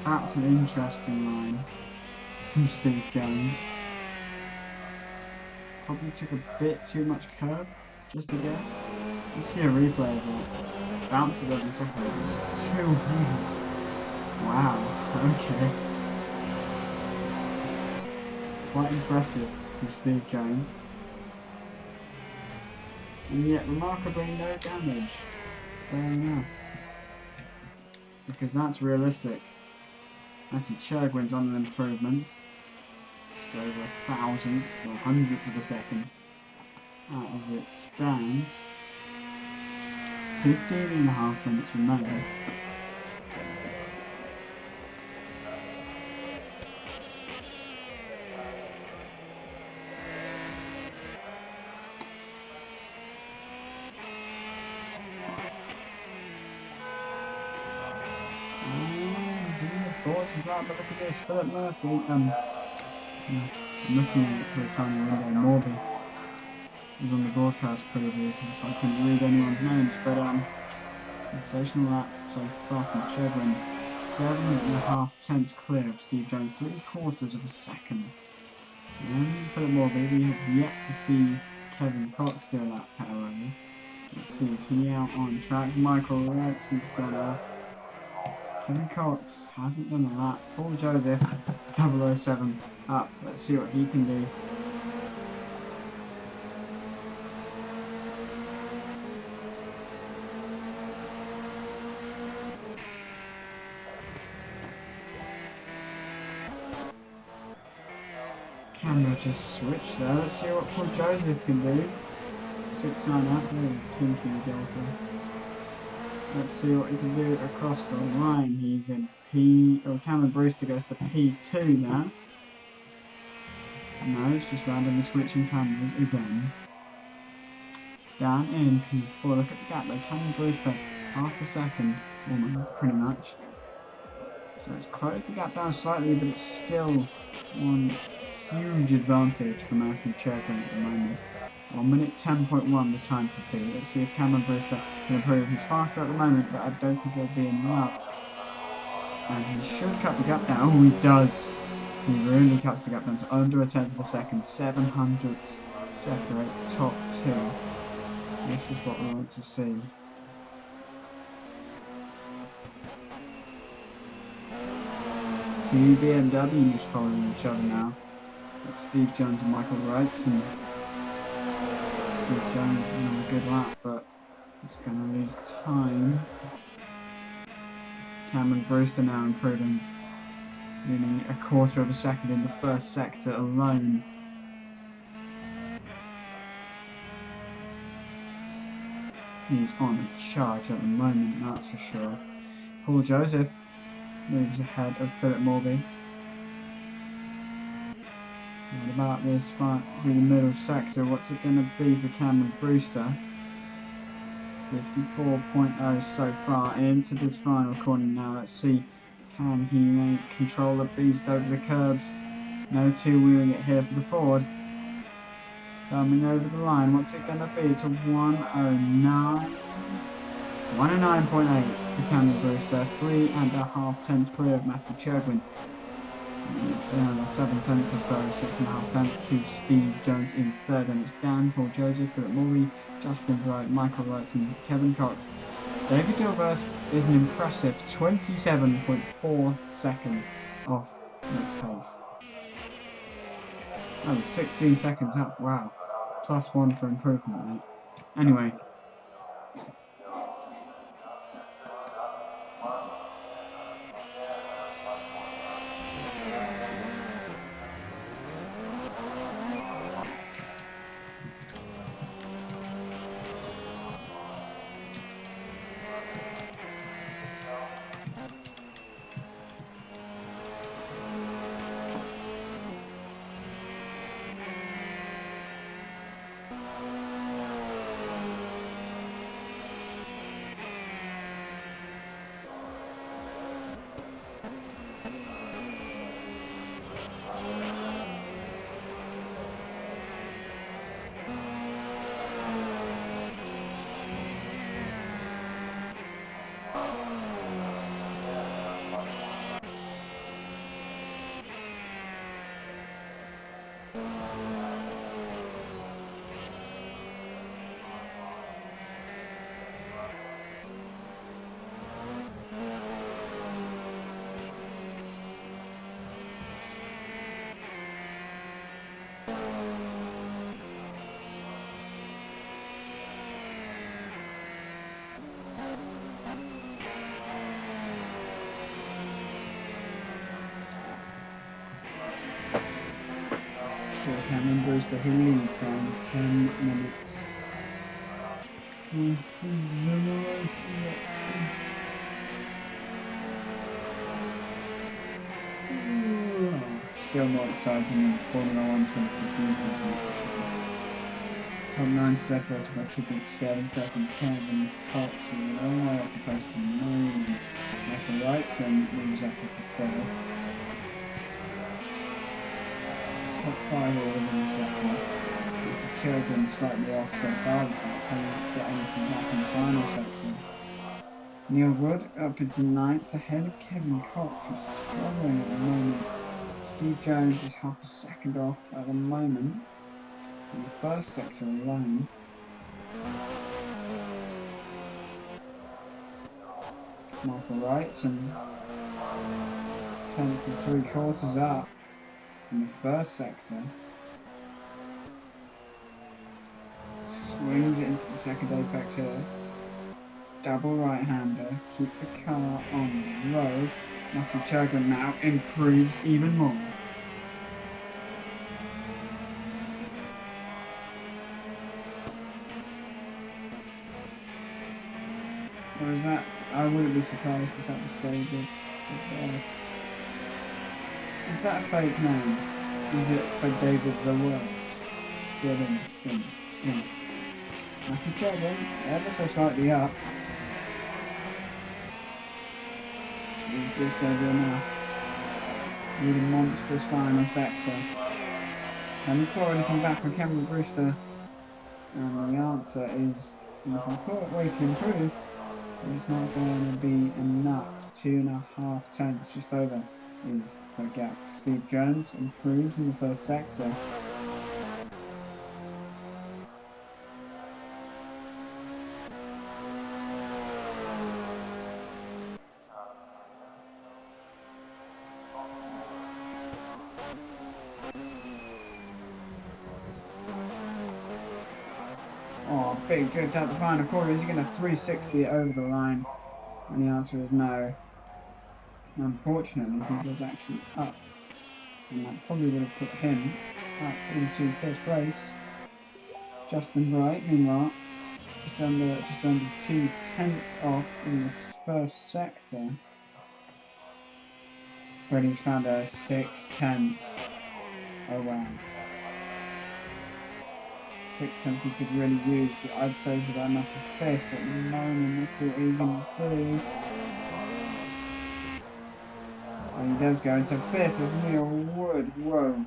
that's an interesting line from Steve Jones. Probably took a bit too much curb, just a guess. Let's see a replay of it. Bounces over the top of it. 2 wheels. Wow, okay. Quite impressive from Steve Jones. And yet, remarkably, no damage. Fair enough. Because that's realistic. Matthew Churgwin's on an improvement. Just over 1,000 or hundredths of a second. As it stands, 15.5 minutes remaining. Thoughts as well, but look at this, Philip Murphy, looking into a tiny window, Morby was on the broadcast preview, so I couldn't read anyone's names, but sensational lap so far from Chedwin, 7.5 tenths clear of Steve Jones, 3/4 of a second. And Philip Morby, we have yet to see Kevin Cox do a lap power. Let's see, is he out on track? Michael Redson's gone off. Kevin Cox hasn't done a lap. Paul Joseph, 007 up. Let's see what he can do. Camera just switched there. Let's see what Paul Joseph can do. 6.9 up. Kinky Delta. Let's see what he can do across the line. He's in Cameron Brewster goes to P2 now. No, it's just randomly switching cameras again. Down in P4. Look at the gap there. Cameron Brewster, half a second, almost, pretty much. So it's closed the gap down slightly, but it's still one huge advantage for Matthew Churgwin at the moment. 1 minute 10.1 the time to beat. Let's see if Cameron Brewster can improve. He's faster at the moment, but I don't think he'll be enough. And he should cut the gap down. Oh, he does. He really cuts the gap down to under 1/10 of a second. 700ths separate top two. This is what we want to see. Two BMWs following each other now. Got Steve Jones and Michael Wrightson. Steve Jones is on a good lap, but he's going to lose time. Cameron Brewster now improving, nearly a quarter of a second in the first sector alone. He's on a charge at the moment, that's for sure. Paul Joseph moves ahead of Philip Morby. What about this front through the middle sector? What's it going to be for Cameron Brewster? 54.0 so far into this final corner now. Let's see, can he control the beast over the curbs? No two-wheeling it here for the Ford. Coming over the line, what's it going to be? It's a 109. 109.8 for Cameron Brewster, 3.5 tenths clear of Matthew Churgwin. It's 7 tenths or so, 6.5 tenths to Steve Jones in third, and it's Dan, Paul Joseph, Philip Morby, Justin Bright, Michael Wrightson, Kevin Cox. David Gilbert is an impressive 27.4 seconds off the pace. Oh, 16 seconds up, wow. +1 for improvement, mate. Anyway. Cameron Brewster who leads on 10 minutes. Still more exciting than Formula 1 2015 season for sure. Top 9 separated by 2.7 seconds. Kevin Cox is a long way off the place of nine. Michael Wrightson moves up into third. Top 5 all within the second. The children slightly off so far, so can't get anything back in the final section. Neil Wood up into 9th ahead of Kevin Cox, who's struggling at the moment. Steve Jones is half a second off at the moment in the first sector alone. Michael Wrightson 10 to 3/4 up in the first sector. Swings it into the second apex here. Double right-hander, keep the car on the road. Matthew Churgwin now improves even more. Or is that, I wouldn't be surprised if that was David. Is that a fake name? Is it for David the Worst? Yeah. Matthew Churgwin, ever so slightly up. Is this going to be enough? With a monstrous final sector. Can we claw anything back on Cameron Brewster? And the answer is, you can claw it where you can improve, but it's not going to be enough. 2.5 tenths just over is the gap. Steve Jones improves in the first sector. big drift out the final corner. Is he going to 360 it over the line? And the answer is no. Unfortunately, he was actually up. And that probably would have put him up into first place. Justin Bright, meanwhile, just under 2/10 off in this first sector. But he's found a 6/10. Oh wow. 6/10 he could really use. I'd say he's about enough for fifth at the moment. Let's see what he can do. Oh, he does go into fifth as Neil Wood. Whoa.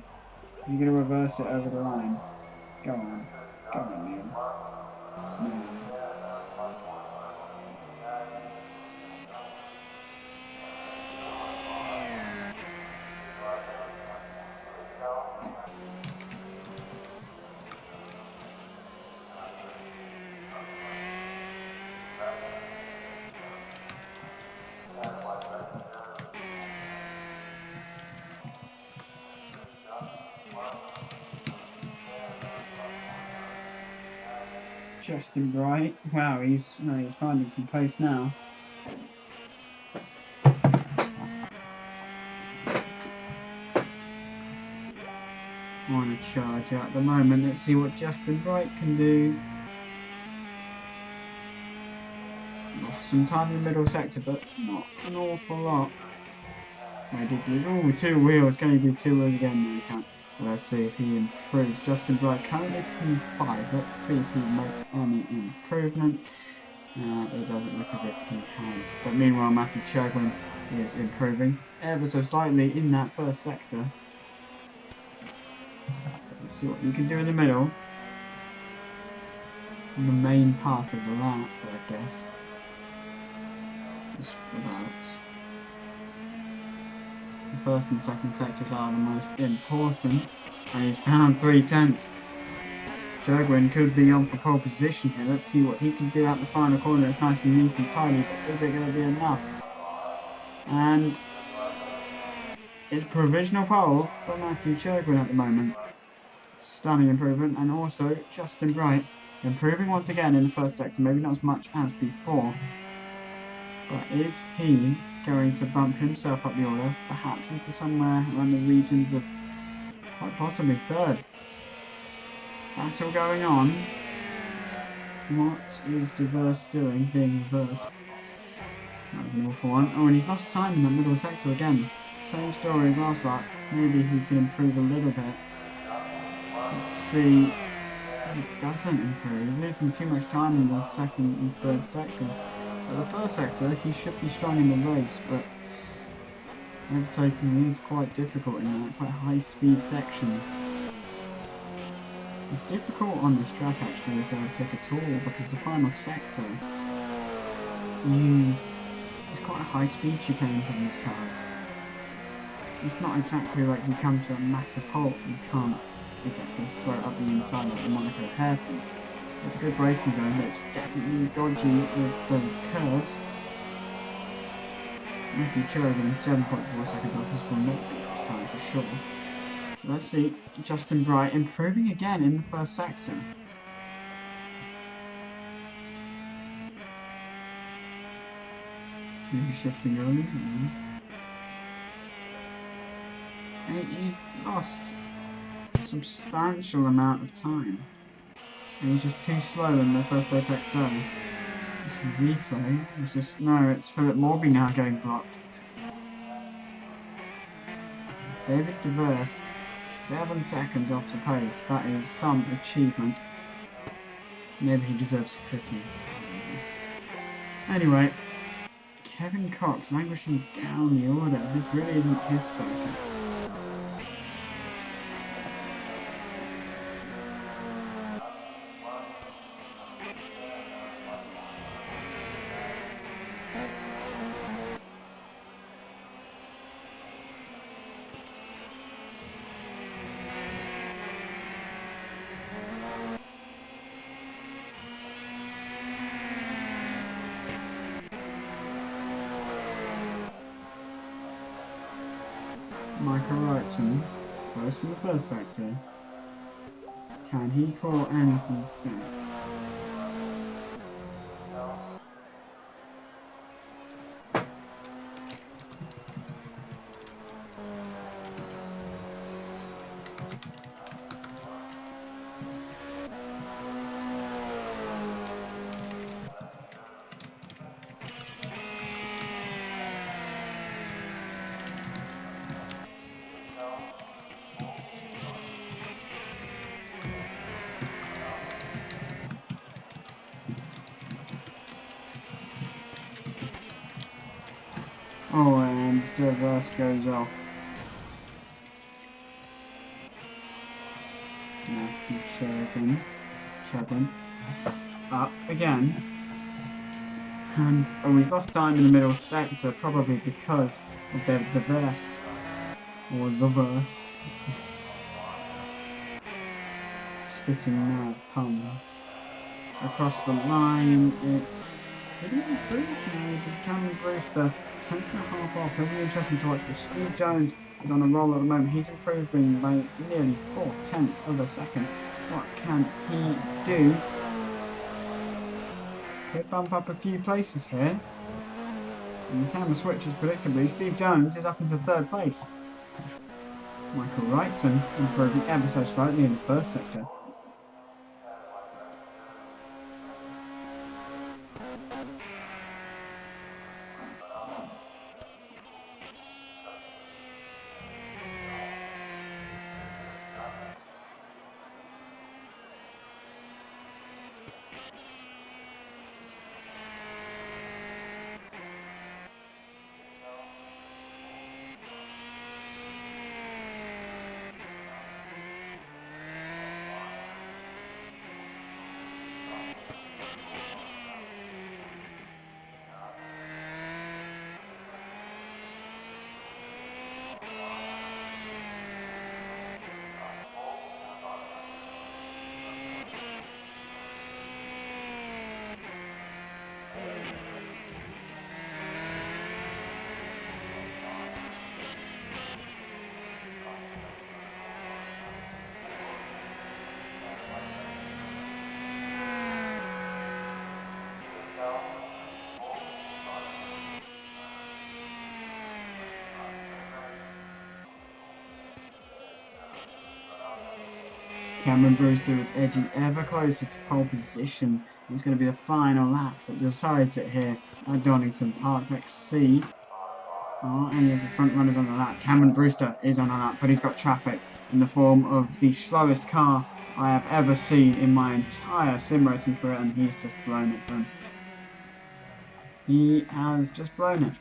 He's going to reverse it over the line. Go on. Go on, Neil. No. Justin Bright. Wow, he's finding some pace now. On a charge at the moment. Let's see what Justin Bright can do. Lost some time in the middle sector, but not an awful lot. I did lose. Oh, 2 wheels. Can he do 2 wheels again? No, he can't. Let's see if he improves. Justin Bright's currently P5. Let's see if he makes any improvement. It doesn't look as if he has. But meanwhile, Matthew Chagwin is improving ever so slightly in that first sector. Let's see what he can do in the middle. In the main part of the lap, I guess. Just about. The first and second sectors are the most important, and he's found 3/10. Chagwin could be on for pole position here. Let's see what he can do at the final corner. It's nice and neat and tidy, but is it going to be enough? And it's provisional pole for Matthew Chagwin at the moment. Stunning improvement, and also Justin Bright improving once again in the first sector. Maybe not as much as before, but is he going to bump himself up the order, perhaps into somewhere around the regions of quite possibly third? That's all going on. What is Diverse doing, being reversed? That was an awful one. Oh, and he's lost time in that middle sector again. Same story as last lap. Maybe he can improve a little bit. Let's see. He doesn't improve. He's losing too much time in the second and third sectors. At the first sector, he should be strong in the race, but overtaking is quite difficult in that quite high-speed section. It's difficult on this track actually to overtake at all, because the final sector, it's quite a high-speed chicane for these cars. It's not exactly like you come to a massive halt, you can't exactly throw it up the inside like the Monaco hairpin. It's a good braking zone, but it's definitely dodgy with those curves. Matthew Chagwin 7.4 seconds off, this will not be much time for sure. Let's see, Justin Bright improving again in the first sector. Maybe shifting early. And he's lost a substantial amount of time. And he's just too slow in the first apex zone. This replay. It's just, no, it's Philip Morby now getting blocked. David Diverse, 7 seconds off the pace. That is some achievement. Maybe he deserves a cookie. Anyway, Kevin Cox languishing down the order. This really isn't his circuit. Michael Wrightson, close in the first sector. Can he call anything back? Oh, and the verse goes off. Matthew Cherubin. Up again. And we've lost time in the middle sector, probably because of the burst. Or the burst. Spitting mad puns. Across the line, did he improve? No, did Cameron Brewster, 10.5 off. It'll be interesting to watch, but Steve Jones is on a roll at the moment. He's improving by nearly 4/10 of a second. What can he do? Could bump up a few places here. And the camera switches predictably. Steve Jones is up into 3rd place. Michael Wrightson improving ever so slightly in the 1st sector. Cameron Brewster is edging ever closer to pole position. It's going to be the final lap that decides it here at Donington Park. Let's see. Are any of the front runners on the lap? Cameron Brewster is on a lap, but he's got traffic in the form of the slowest car I have ever seen in my entire sim racing career, and he's just blown it for him. He has just blown it.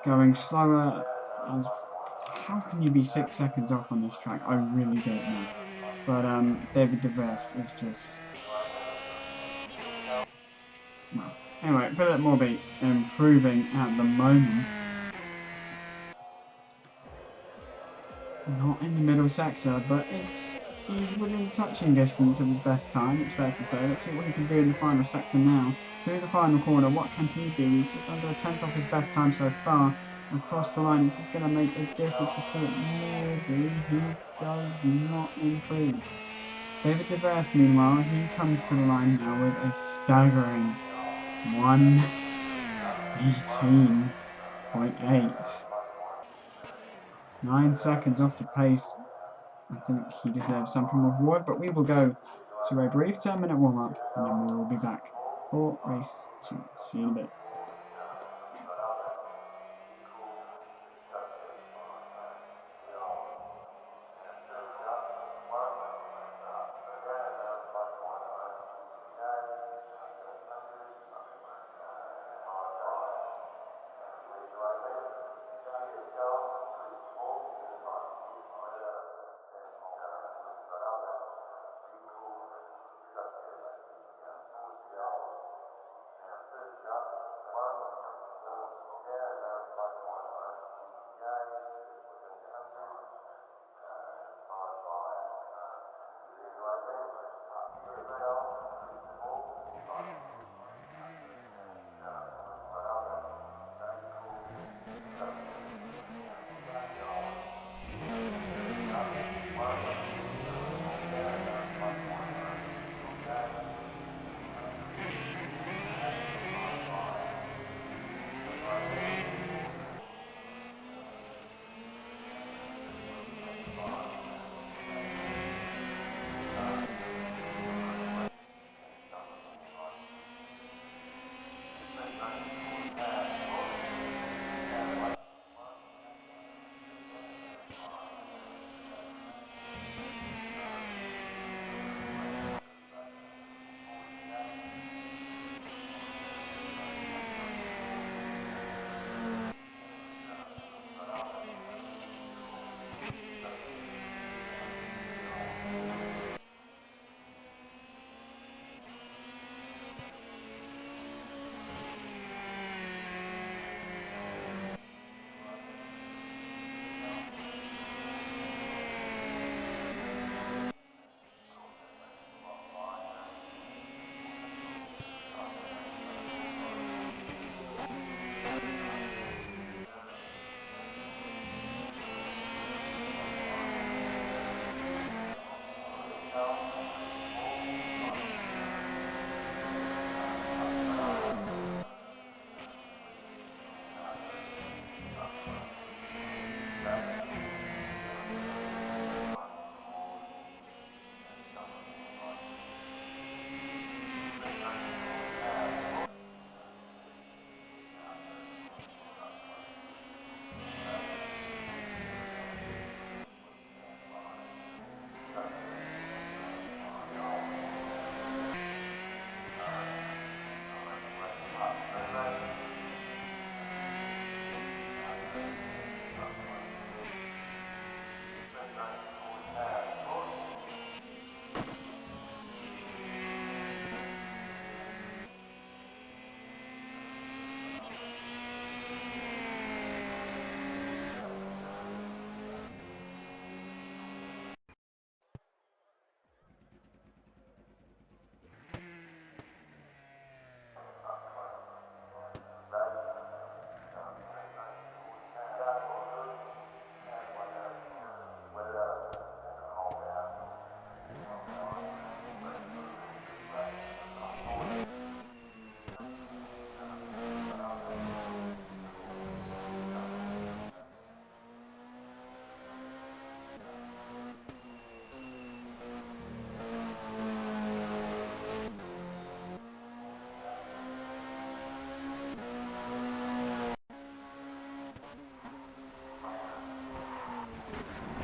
Going slower as... How can you be 6 seconds off on this track? I really don't know. But David DeVest is just... Well, anyway, Philip Morby improving at the moment. Not in the middle sector, but he's within touching distance of his best time, it's fair to say. Let's see what he can do in the final sector now. Through the final corner, what can he do? He's just under a 10th off his best time so far. Across the line, is this going to make a difference for Philip Morby? He does not improve. David DeVest, meanwhile, he comes to the line now with a staggering 1:18.8. 9 seconds off the pace. I think he deserves some form of reward, but we will go to a brief 10-minute warm-up, and then we will be back for race 2. See you in a bit.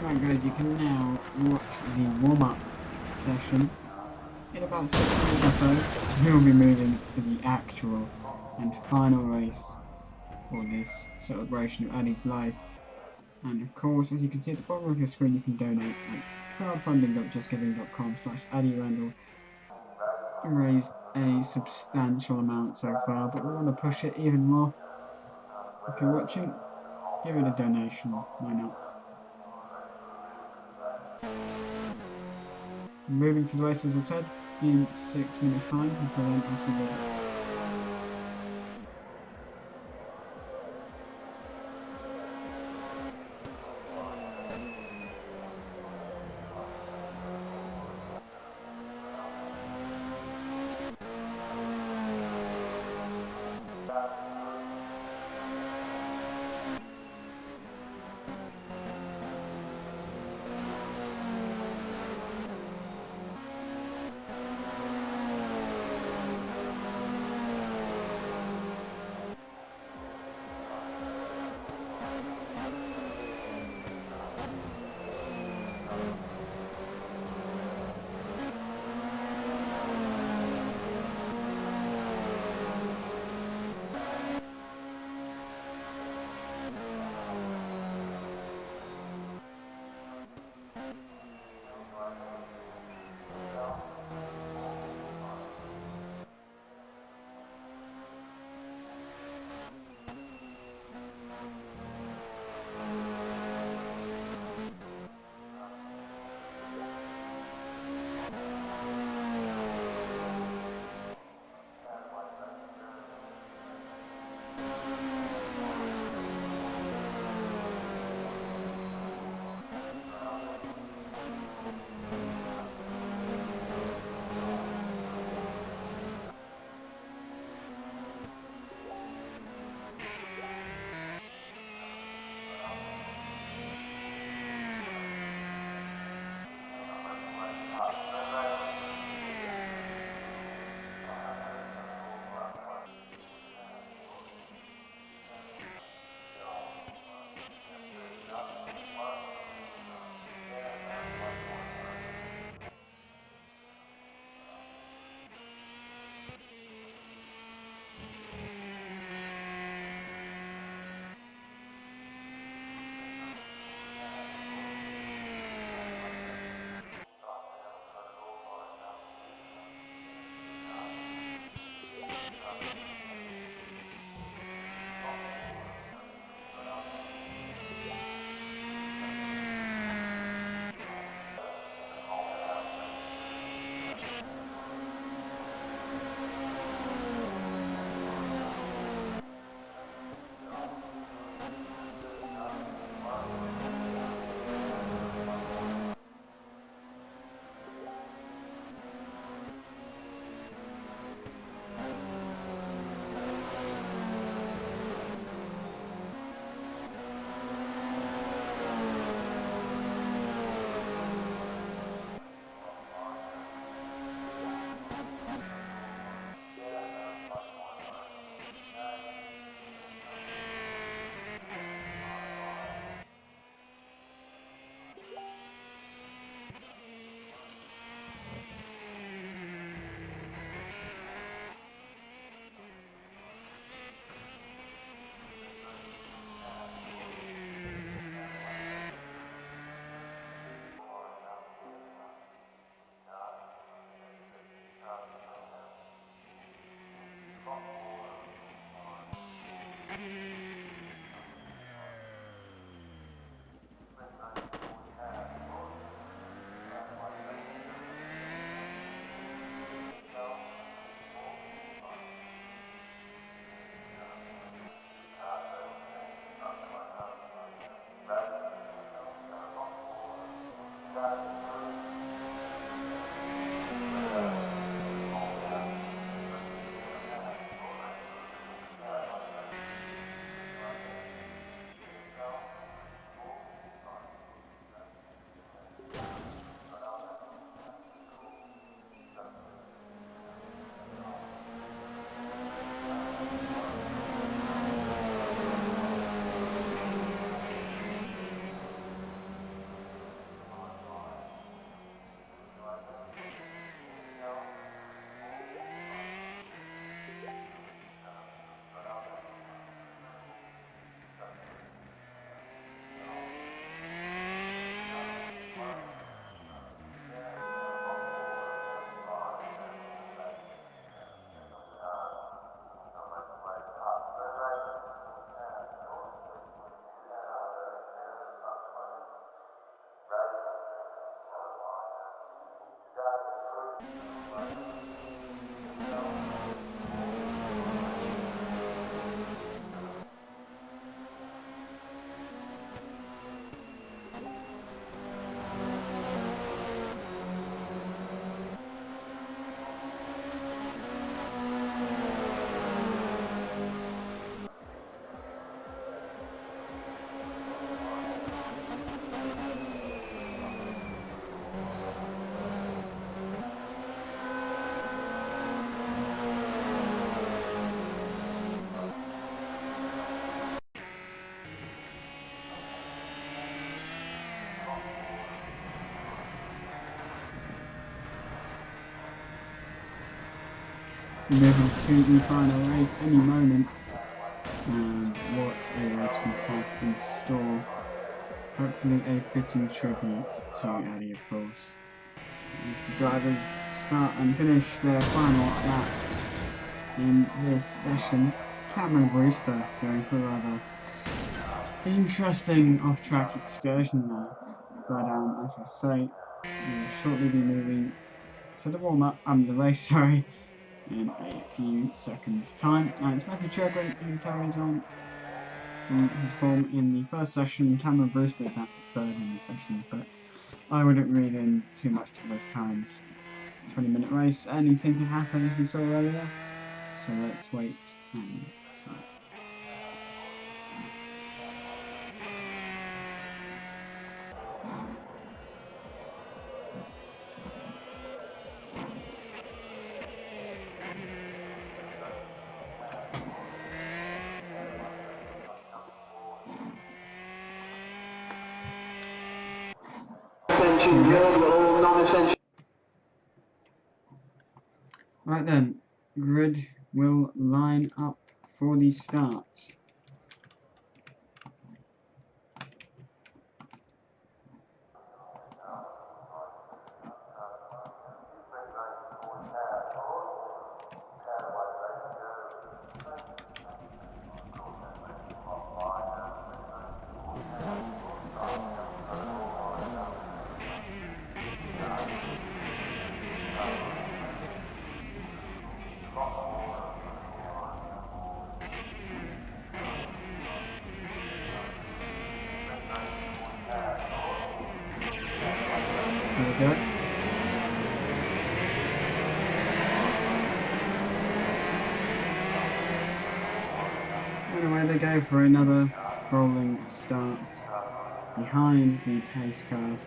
Right guys, you can now watch the warm-up session. In about 6 minutes or so, we'll be moving to the actual and final race for this celebration of Addy's life. And of course, as you can see at the bottom of your screen, you can donate at crowdfunding.justgiving.com/AddyRandle. We've raised a substantial amount so far, but we want to push it even more. If you're watching, give it a donation, why not? Moving to the race, as I said, in 6 minutes time. Until then, I'll see you later. We're moving to the final race any moment, and what a race we have in store. Hopefully a fitting tribute to Addy, of course, as the drivers start and finish their final laps in this session. Cameron Brewster going for a rather interesting off-track excursion there, but as I say, we'll shortly be moving to the warm-up, the race, sorry, in a few seconds' time. It's Matthew Chegwin who carries on from his form in the first session. Cameron Brewster is down to third in the session, but I wouldn't read in too much to those times. 20-minute race, anything can happen as we saw earlier, so let's wait and see. Right then, grid will line up for the start. There we go. And away they go for another rolling start behind the pace car.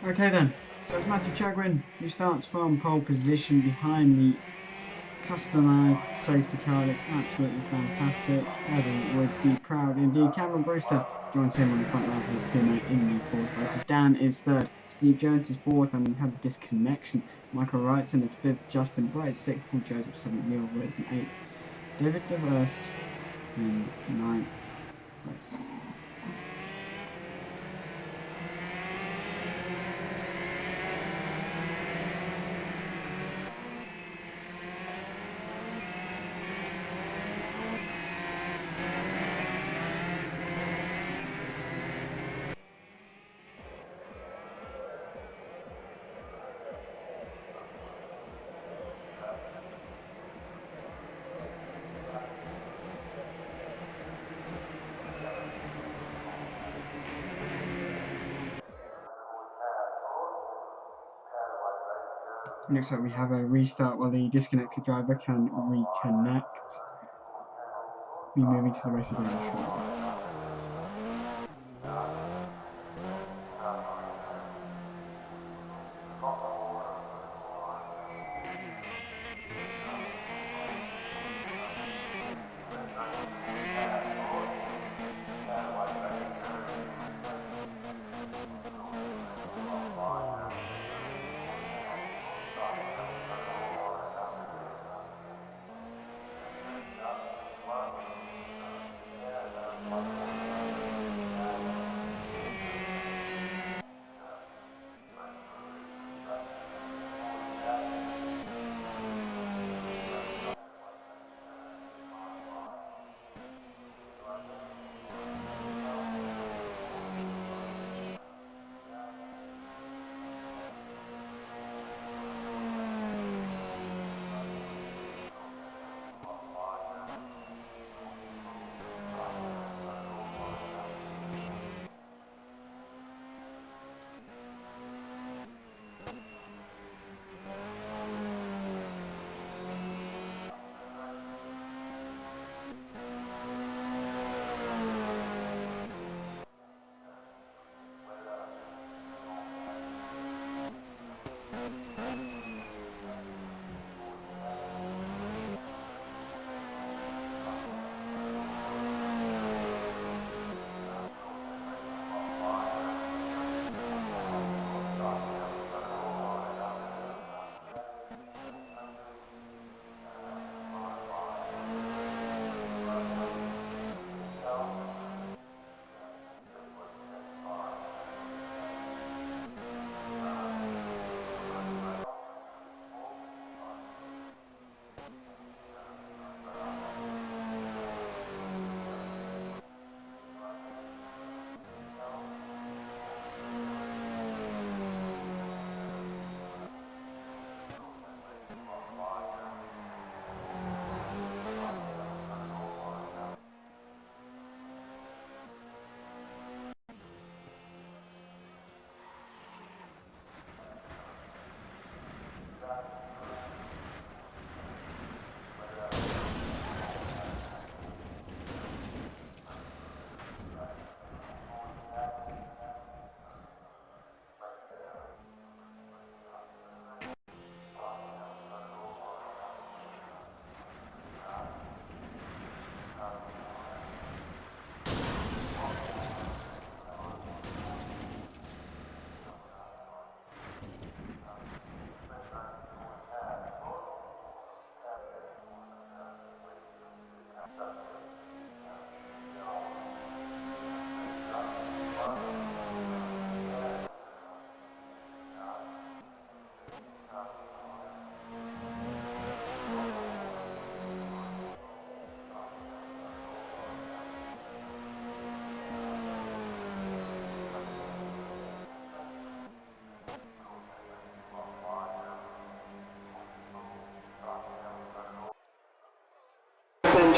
Okay then, so it's Matthew Chagrin who starts from pole position behind the customised safety car. That's absolutely fantastic. Eddie would be proud indeed. Cameron Brewster joins him on the front line for his teammate in the Ford Focus. Dan is third. Steve Jones is fourth, and we have a disconnection. Michael Wrightson is fifth. Justin Bright sixth. Paul Joseph seventh. Neil Wood in eighth. David DeVerst in ninth place. Looks like we have a restart while the disconnected driver can reconnect. Be moving to the race again shortly.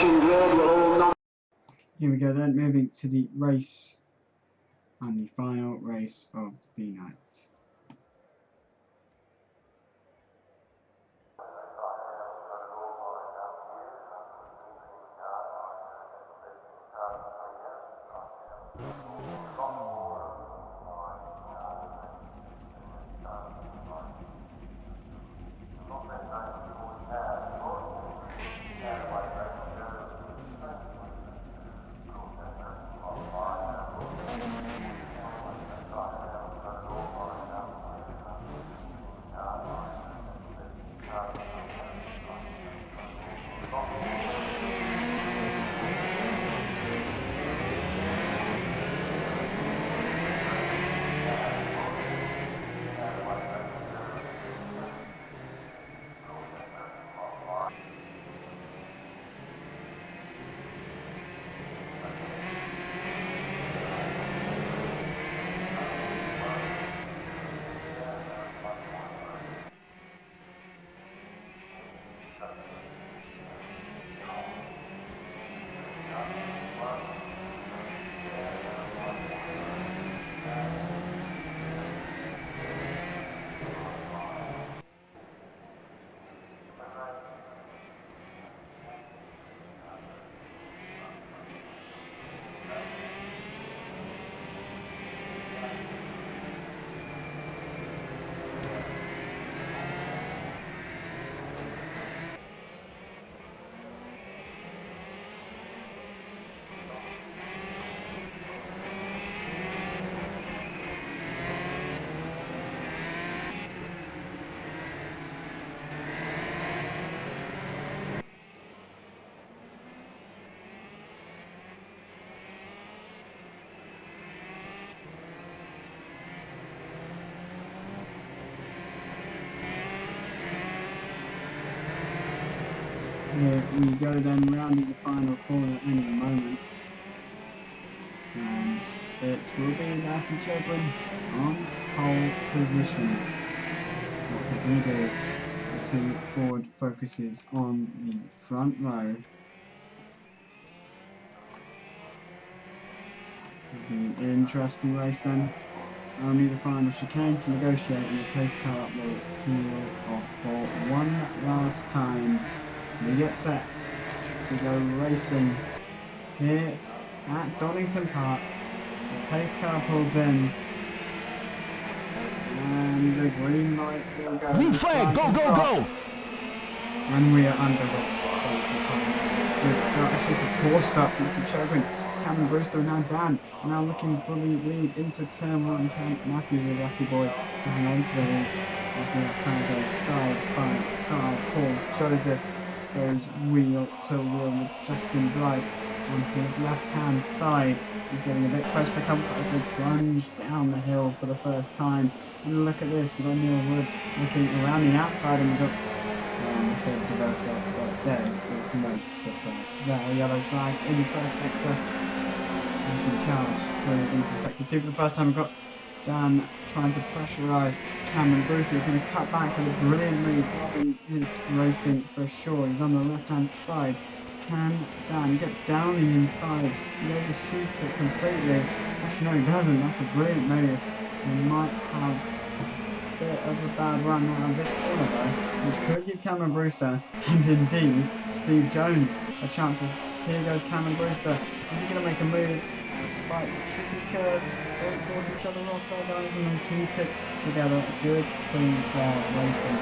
finishing grid, you'll all know. Here we go then, moving to the race and the final race of the night. Here we go then, rounding the final corner any moment. And it will be Matthew Chopin on pole position. What did we do? The two forward focuses on the front row. It'll be an interesting race then. Only the final chicane to negotiate, and the pace car will peel off for one last time. We get set to go racing here at Donington Park. The pace car pulls in, and the green light will go. Green flag, go, go, go! And we are under the good start. Actually, it's a poor start from Chopin. Cameron Brewster, now Dan, now looking fully lead into turn one. Matthew, the lucky boy, to hang on to the lead. As we are trying to go side by side. Paul Joseph goes wheel to wheel with Justin Bright on his left hand side. He's getting a bit close for comfort as we plunge down the hill for the first time. And look at this, we've got Neil Wood looking around the outside, and we've got the reverse guard right there. There's no surprise there. Yellow flags in the first sector. And we charge through into sector 2 for the first time. We've got Dan trying to pressurise Cameron Brewster. He's going to cut back with a brilliant move. Robin is racing for sure. He's on the left hand side. Can Dan get down the inside? He overshoots it completely. Actually no, he doesn't. That's a brilliant move. He might have a bit of a bad run out of this corner though, which could give Cameron Brewster, and indeed Steve Jones, a chance. Here goes Cameron Brewster. Is he going to make a move despite the tricky curves? Don't force each other off their guys, and they keep it together. Good, clean, fair racing.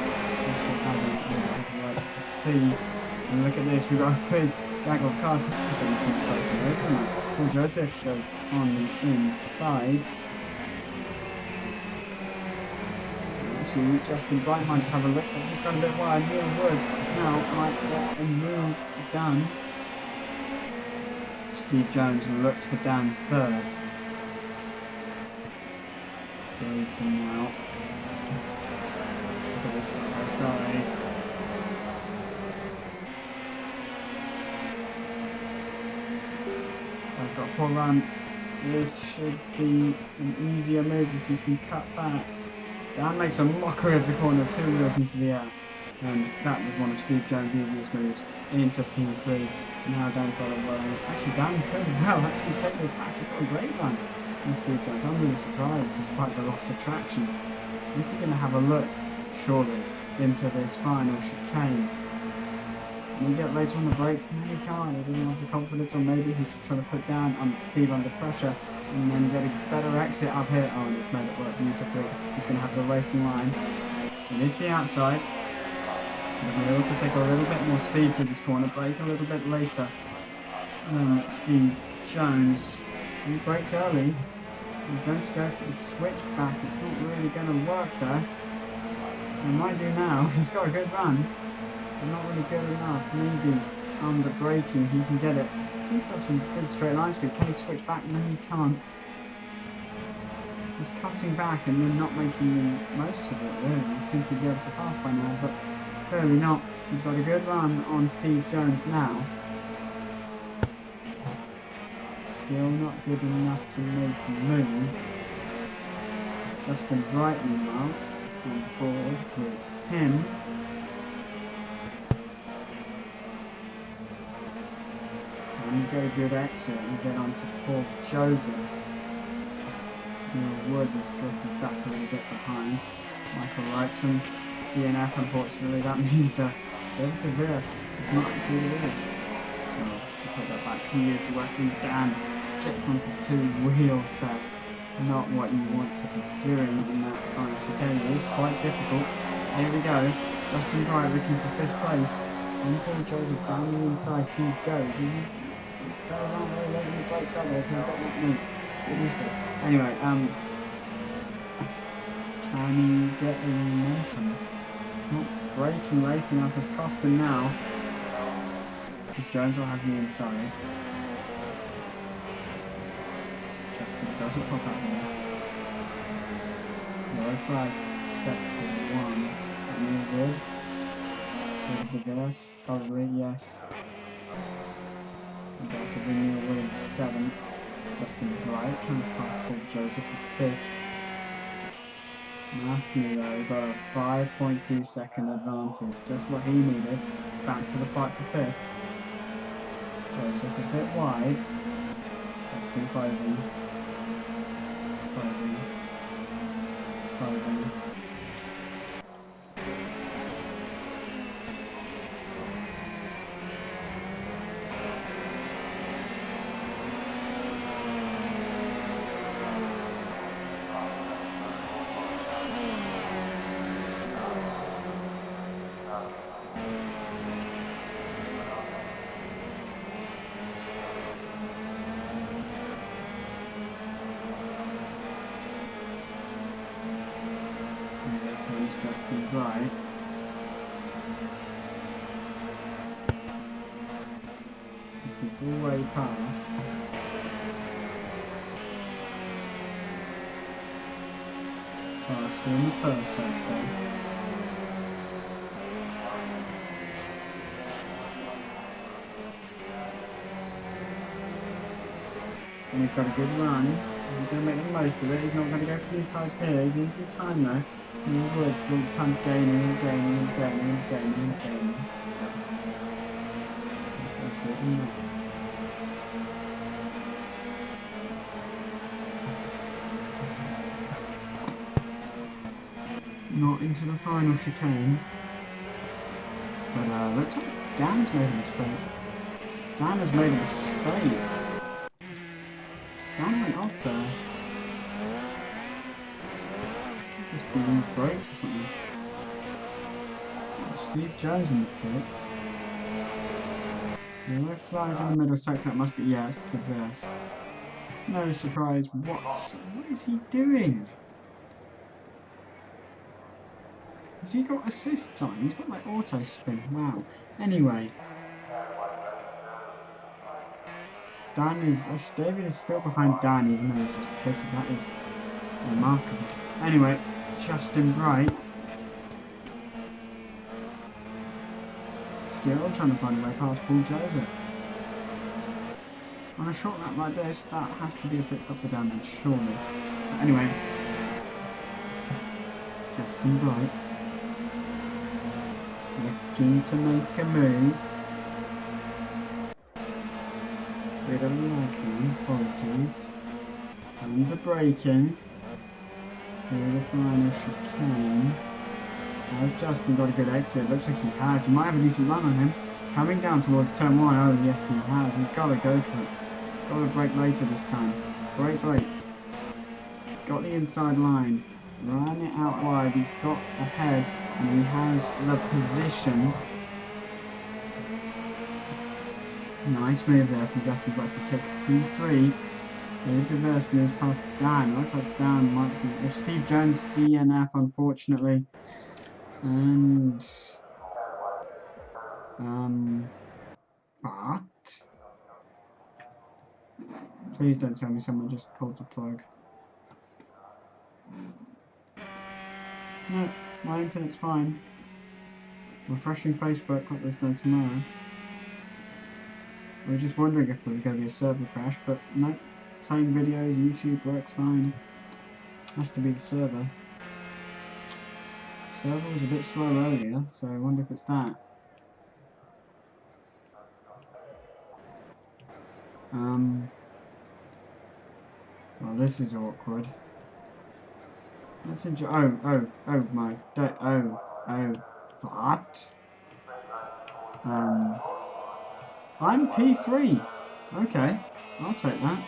That's what I would like to see. And look at this, we've got a big gag of cars. This is going to keep close to this, isn't it? Paul Joseph goes on the inside. Actually, Justin Bright might just have a look. He's gone a bit wide. Neil Wood now might get a move done. Steve Jones looks for Dan's third. Breaking out. Look at this side by side. He's got a poor run. This should be an easier move if he can cut back. Dan makes a mockery of the corner, 2 wheels into the air. And that was one of Steve Jones' easiest moves. into P3. Now Dan's got a run. Actually, Dan could well actually take this back. He's got a great run. Steve Jones. I'm really surprised despite the loss of traction. Is he going to have a look, surely, into this final chicane? And we get later on the brakes, and he can't. He doesn't have the confidence, or maybe he's just trying to put down Steve under pressure and then get a better exit up here. Oh, and he's made it work beautifully. He's going to have the racing line. It is the outside. He's going to also take a little bit more speed through this corner, brake a little bit later. Steve Jones. He brakes early. He's going to go for the switch back. It's not really going to work there. He might do now. He's got a good run. But not really good enough. Maybe under braking he can get it. Seems to have some good straight line speed. Can he switch back? No, he can't. He's cutting back and then not making the most of it, really. I think he'd be able to pass by now, but clearly not. He's got a good run on Steve Jones now. Still not good enough to make a move. Justin Bright, meanwhile, on board with him. And you get a good exit and get on to Paul Joseph. Wood is dropping back a little bit behind. Michael Wrightson, DNF, unfortunately. That means a bit of a drift. It's not too good. So, we'll take that back. He is Western Dan. Gets onto two wheels there. Not what you want to be doing in that final chicane. It is quite difficult. Here we go. Justin Bright looking for 5th place. And Paul Joseph down the inside. He goes. He's going on very late in the brakes up there. Can I get that move? Anyway, can he get a momentum? Not braking late enough has cost him now. Because Jones will have the inside. Justin doesn't pop out there. Yellow flag set to 1. Any good? Good diverse? Probably, yes. I'm about to bring you away in 7th. Justin Bright trying to pass Paul Joseph for 5th. Matthew though got a 5.2 second advantage, just what he needed. Back to the fight for 5th. Joseph a bit wide. Justin closing. Closing. Justin Bright. He's way past. Faster in the first sector. And he's got a good run. He's going to make the most of it. He's not going to go for the inside here. He needs some time though. He would, so time gaining. That's it. Not into the final chicane. But looks like Dan's made a mistake. Dan has made a mistake. Dan went off there. Just being brakes or something. Steve Jones in the pits. Yellow flag in the middle sector, that must be, yeah, it's diverse. No surprise, what is he doing? Has he got assists on? He's got like auto spin, wow. Anyway. Dan is, actually David is still behind Dan even though he's just pitted, that is remarkable. Anyway, Justin Bright. Still trying to find a way past Paul Joseph. On a short lap like this, that has to be a pit stop for damage, surely. But anyway, Justin Bright looking to make a move. bit of lag here, apologies. And the braking through the final chicane. Has Justin got a good exit? Looks like he has. He might have a decent run on him. Coming down towards turn 1. Oh, yes, he has. He's got to go for it. Got to brake later this time. Brake. Got the inside line. Ran it out wide. He's got ahead. And he has the position. Nice move there from Justin Butler to take P3. David Diverse moves past Dan. Looks like Dan might be... Well, Steve Jones, DNF, unfortunately. And... But... Please don't tell me someone just pulled the plug. No, my internet's fine. Refreshing Facebook like there's no tomorrow. We were just wondering if there was going to be a server crash, but no. Playing videos, YouTube works fine. Has to be the server. Server was a bit slow earlier, so I wonder if it's that. Well, this is awkward. Let's enjoy. Oh my. What? I'm P3. Okay, I'll take that.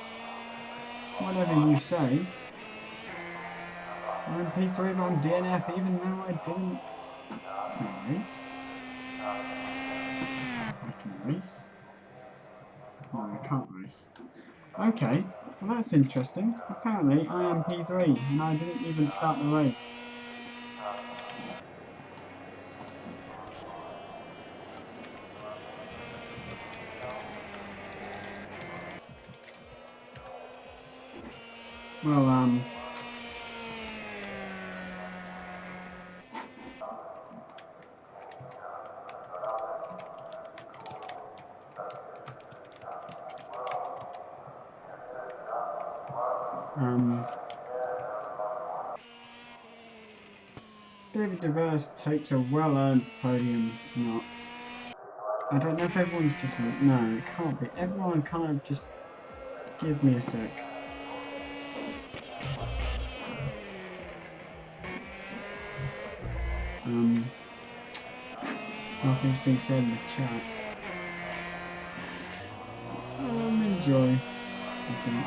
Whatever you say. I'm P3, but I'm DNF, even though I didn't. Can I race? I can race. No, I can't race. Okay, well that's interesting. Apparently I am P3 and I didn't even start the race. Well, David Diverse takes a well-earned podium knot. I don't know if everyone's just... No, it can't be. Everyone kind of just... Give me a sec. Nothing's been said in the chat. Enjoy. I think.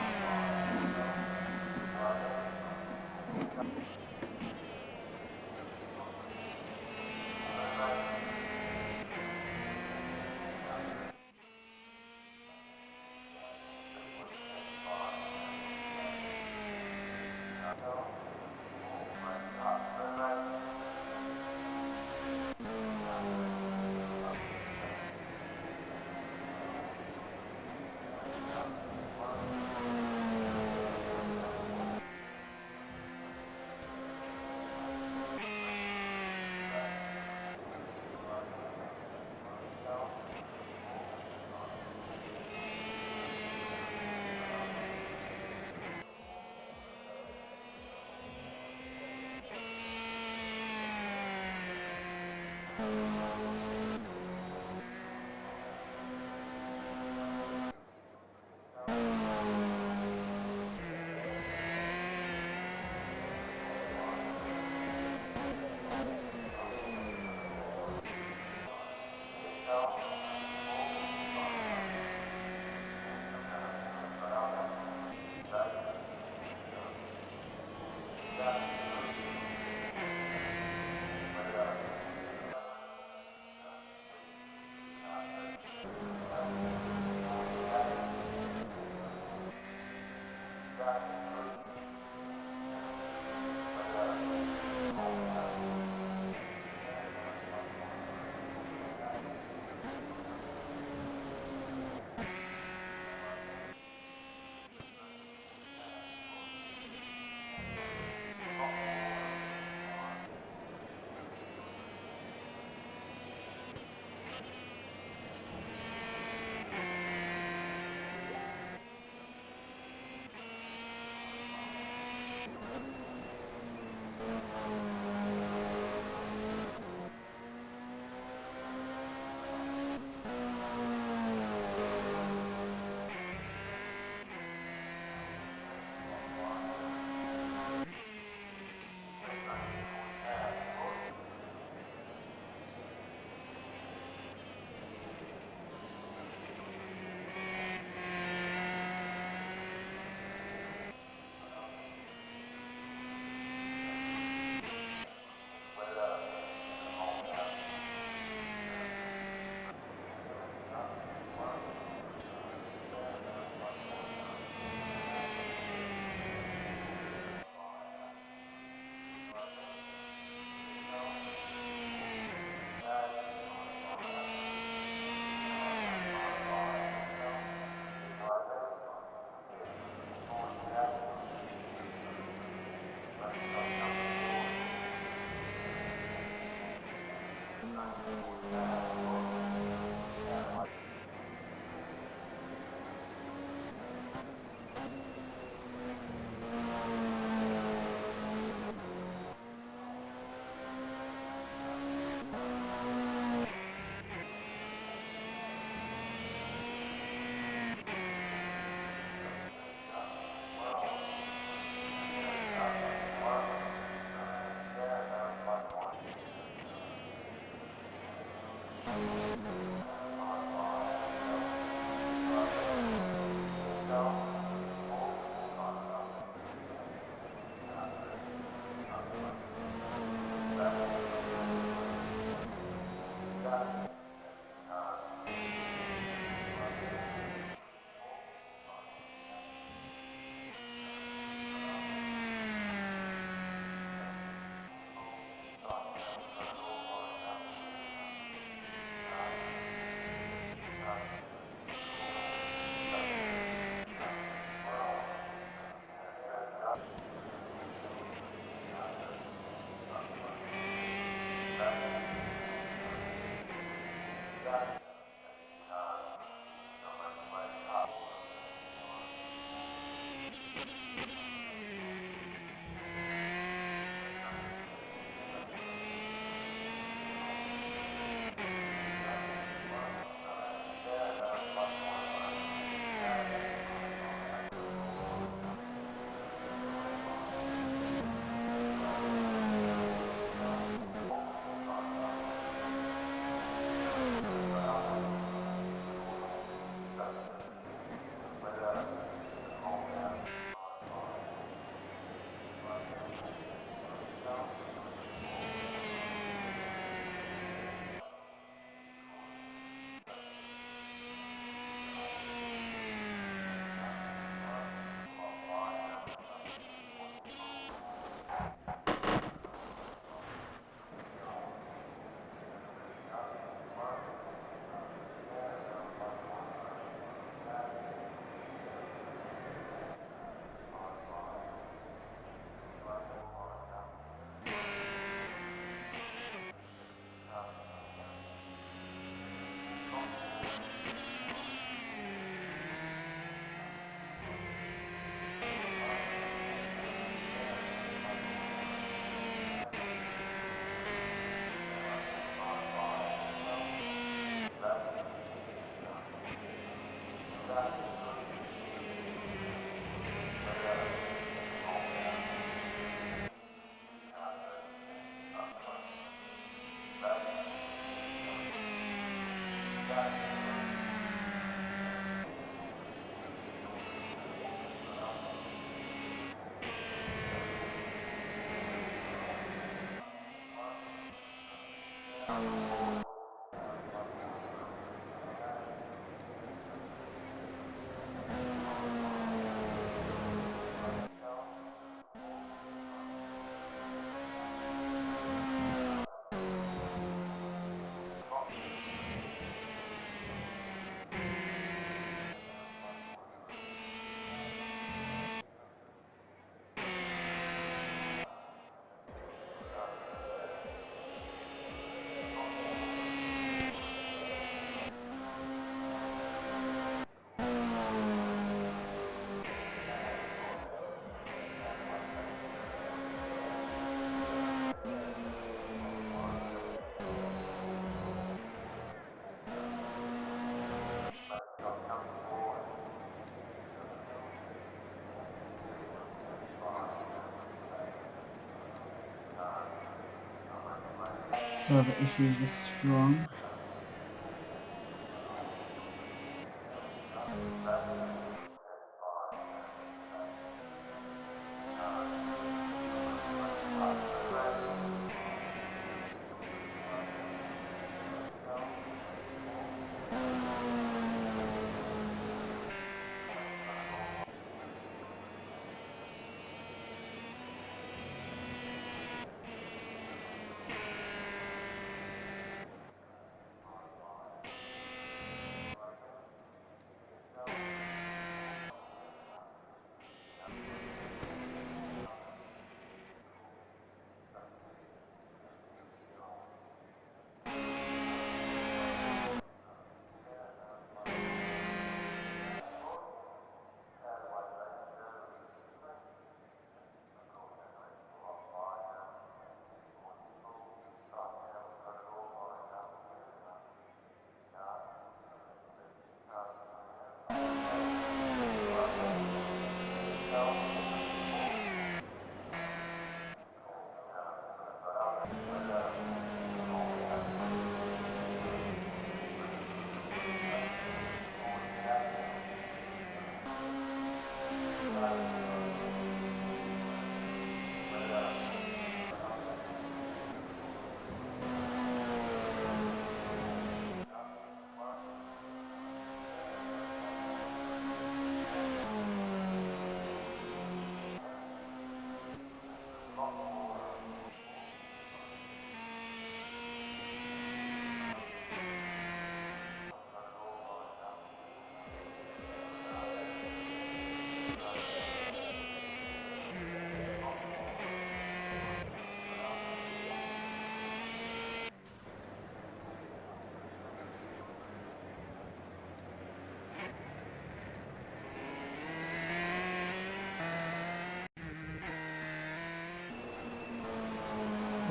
server issues are strong.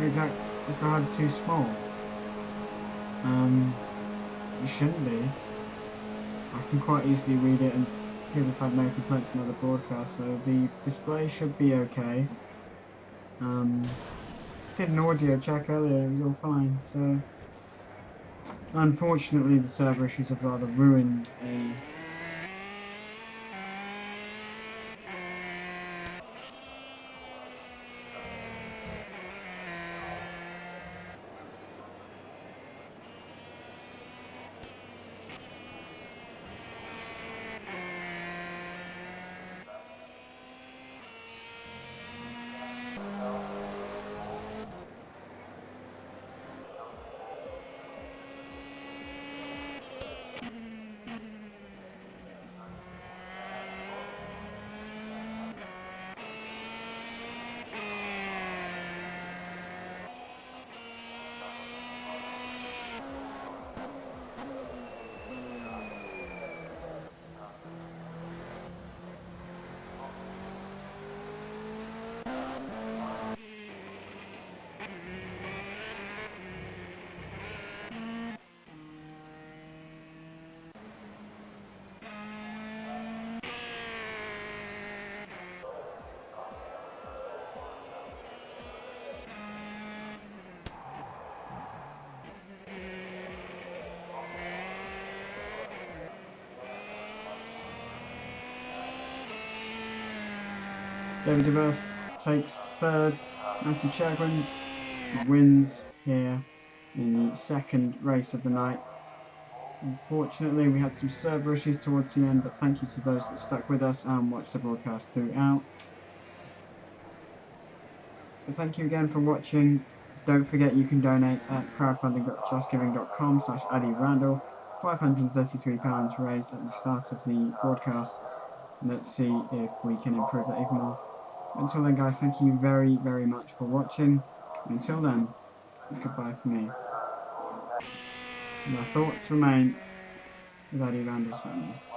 Hey Jack, is the HUD too small? It shouldn't be. I can quite easily read it and hear if I've no complaints in other broadcasts, so the display should be okay. Did an audio check earlier, it was all fine, so unfortunately the server issues have rather ruined a David DeVest takes third. Matthew Chagrin wins here in the second race of the night. Unfortunately, we had some server issues towards the end, but thank you to those that stuck with us and watched the broadcast throughout. But thank you again for watching. Don't forget you can donate at crowdfunding.justgiving.com/AddieRandle. £533 raised at the start of the broadcast. Let's see if we can improve that even more. Until then, guys, thank you very, very much for watching. Until then, goodbye for me. My thoughts remain with Addie Randle's family.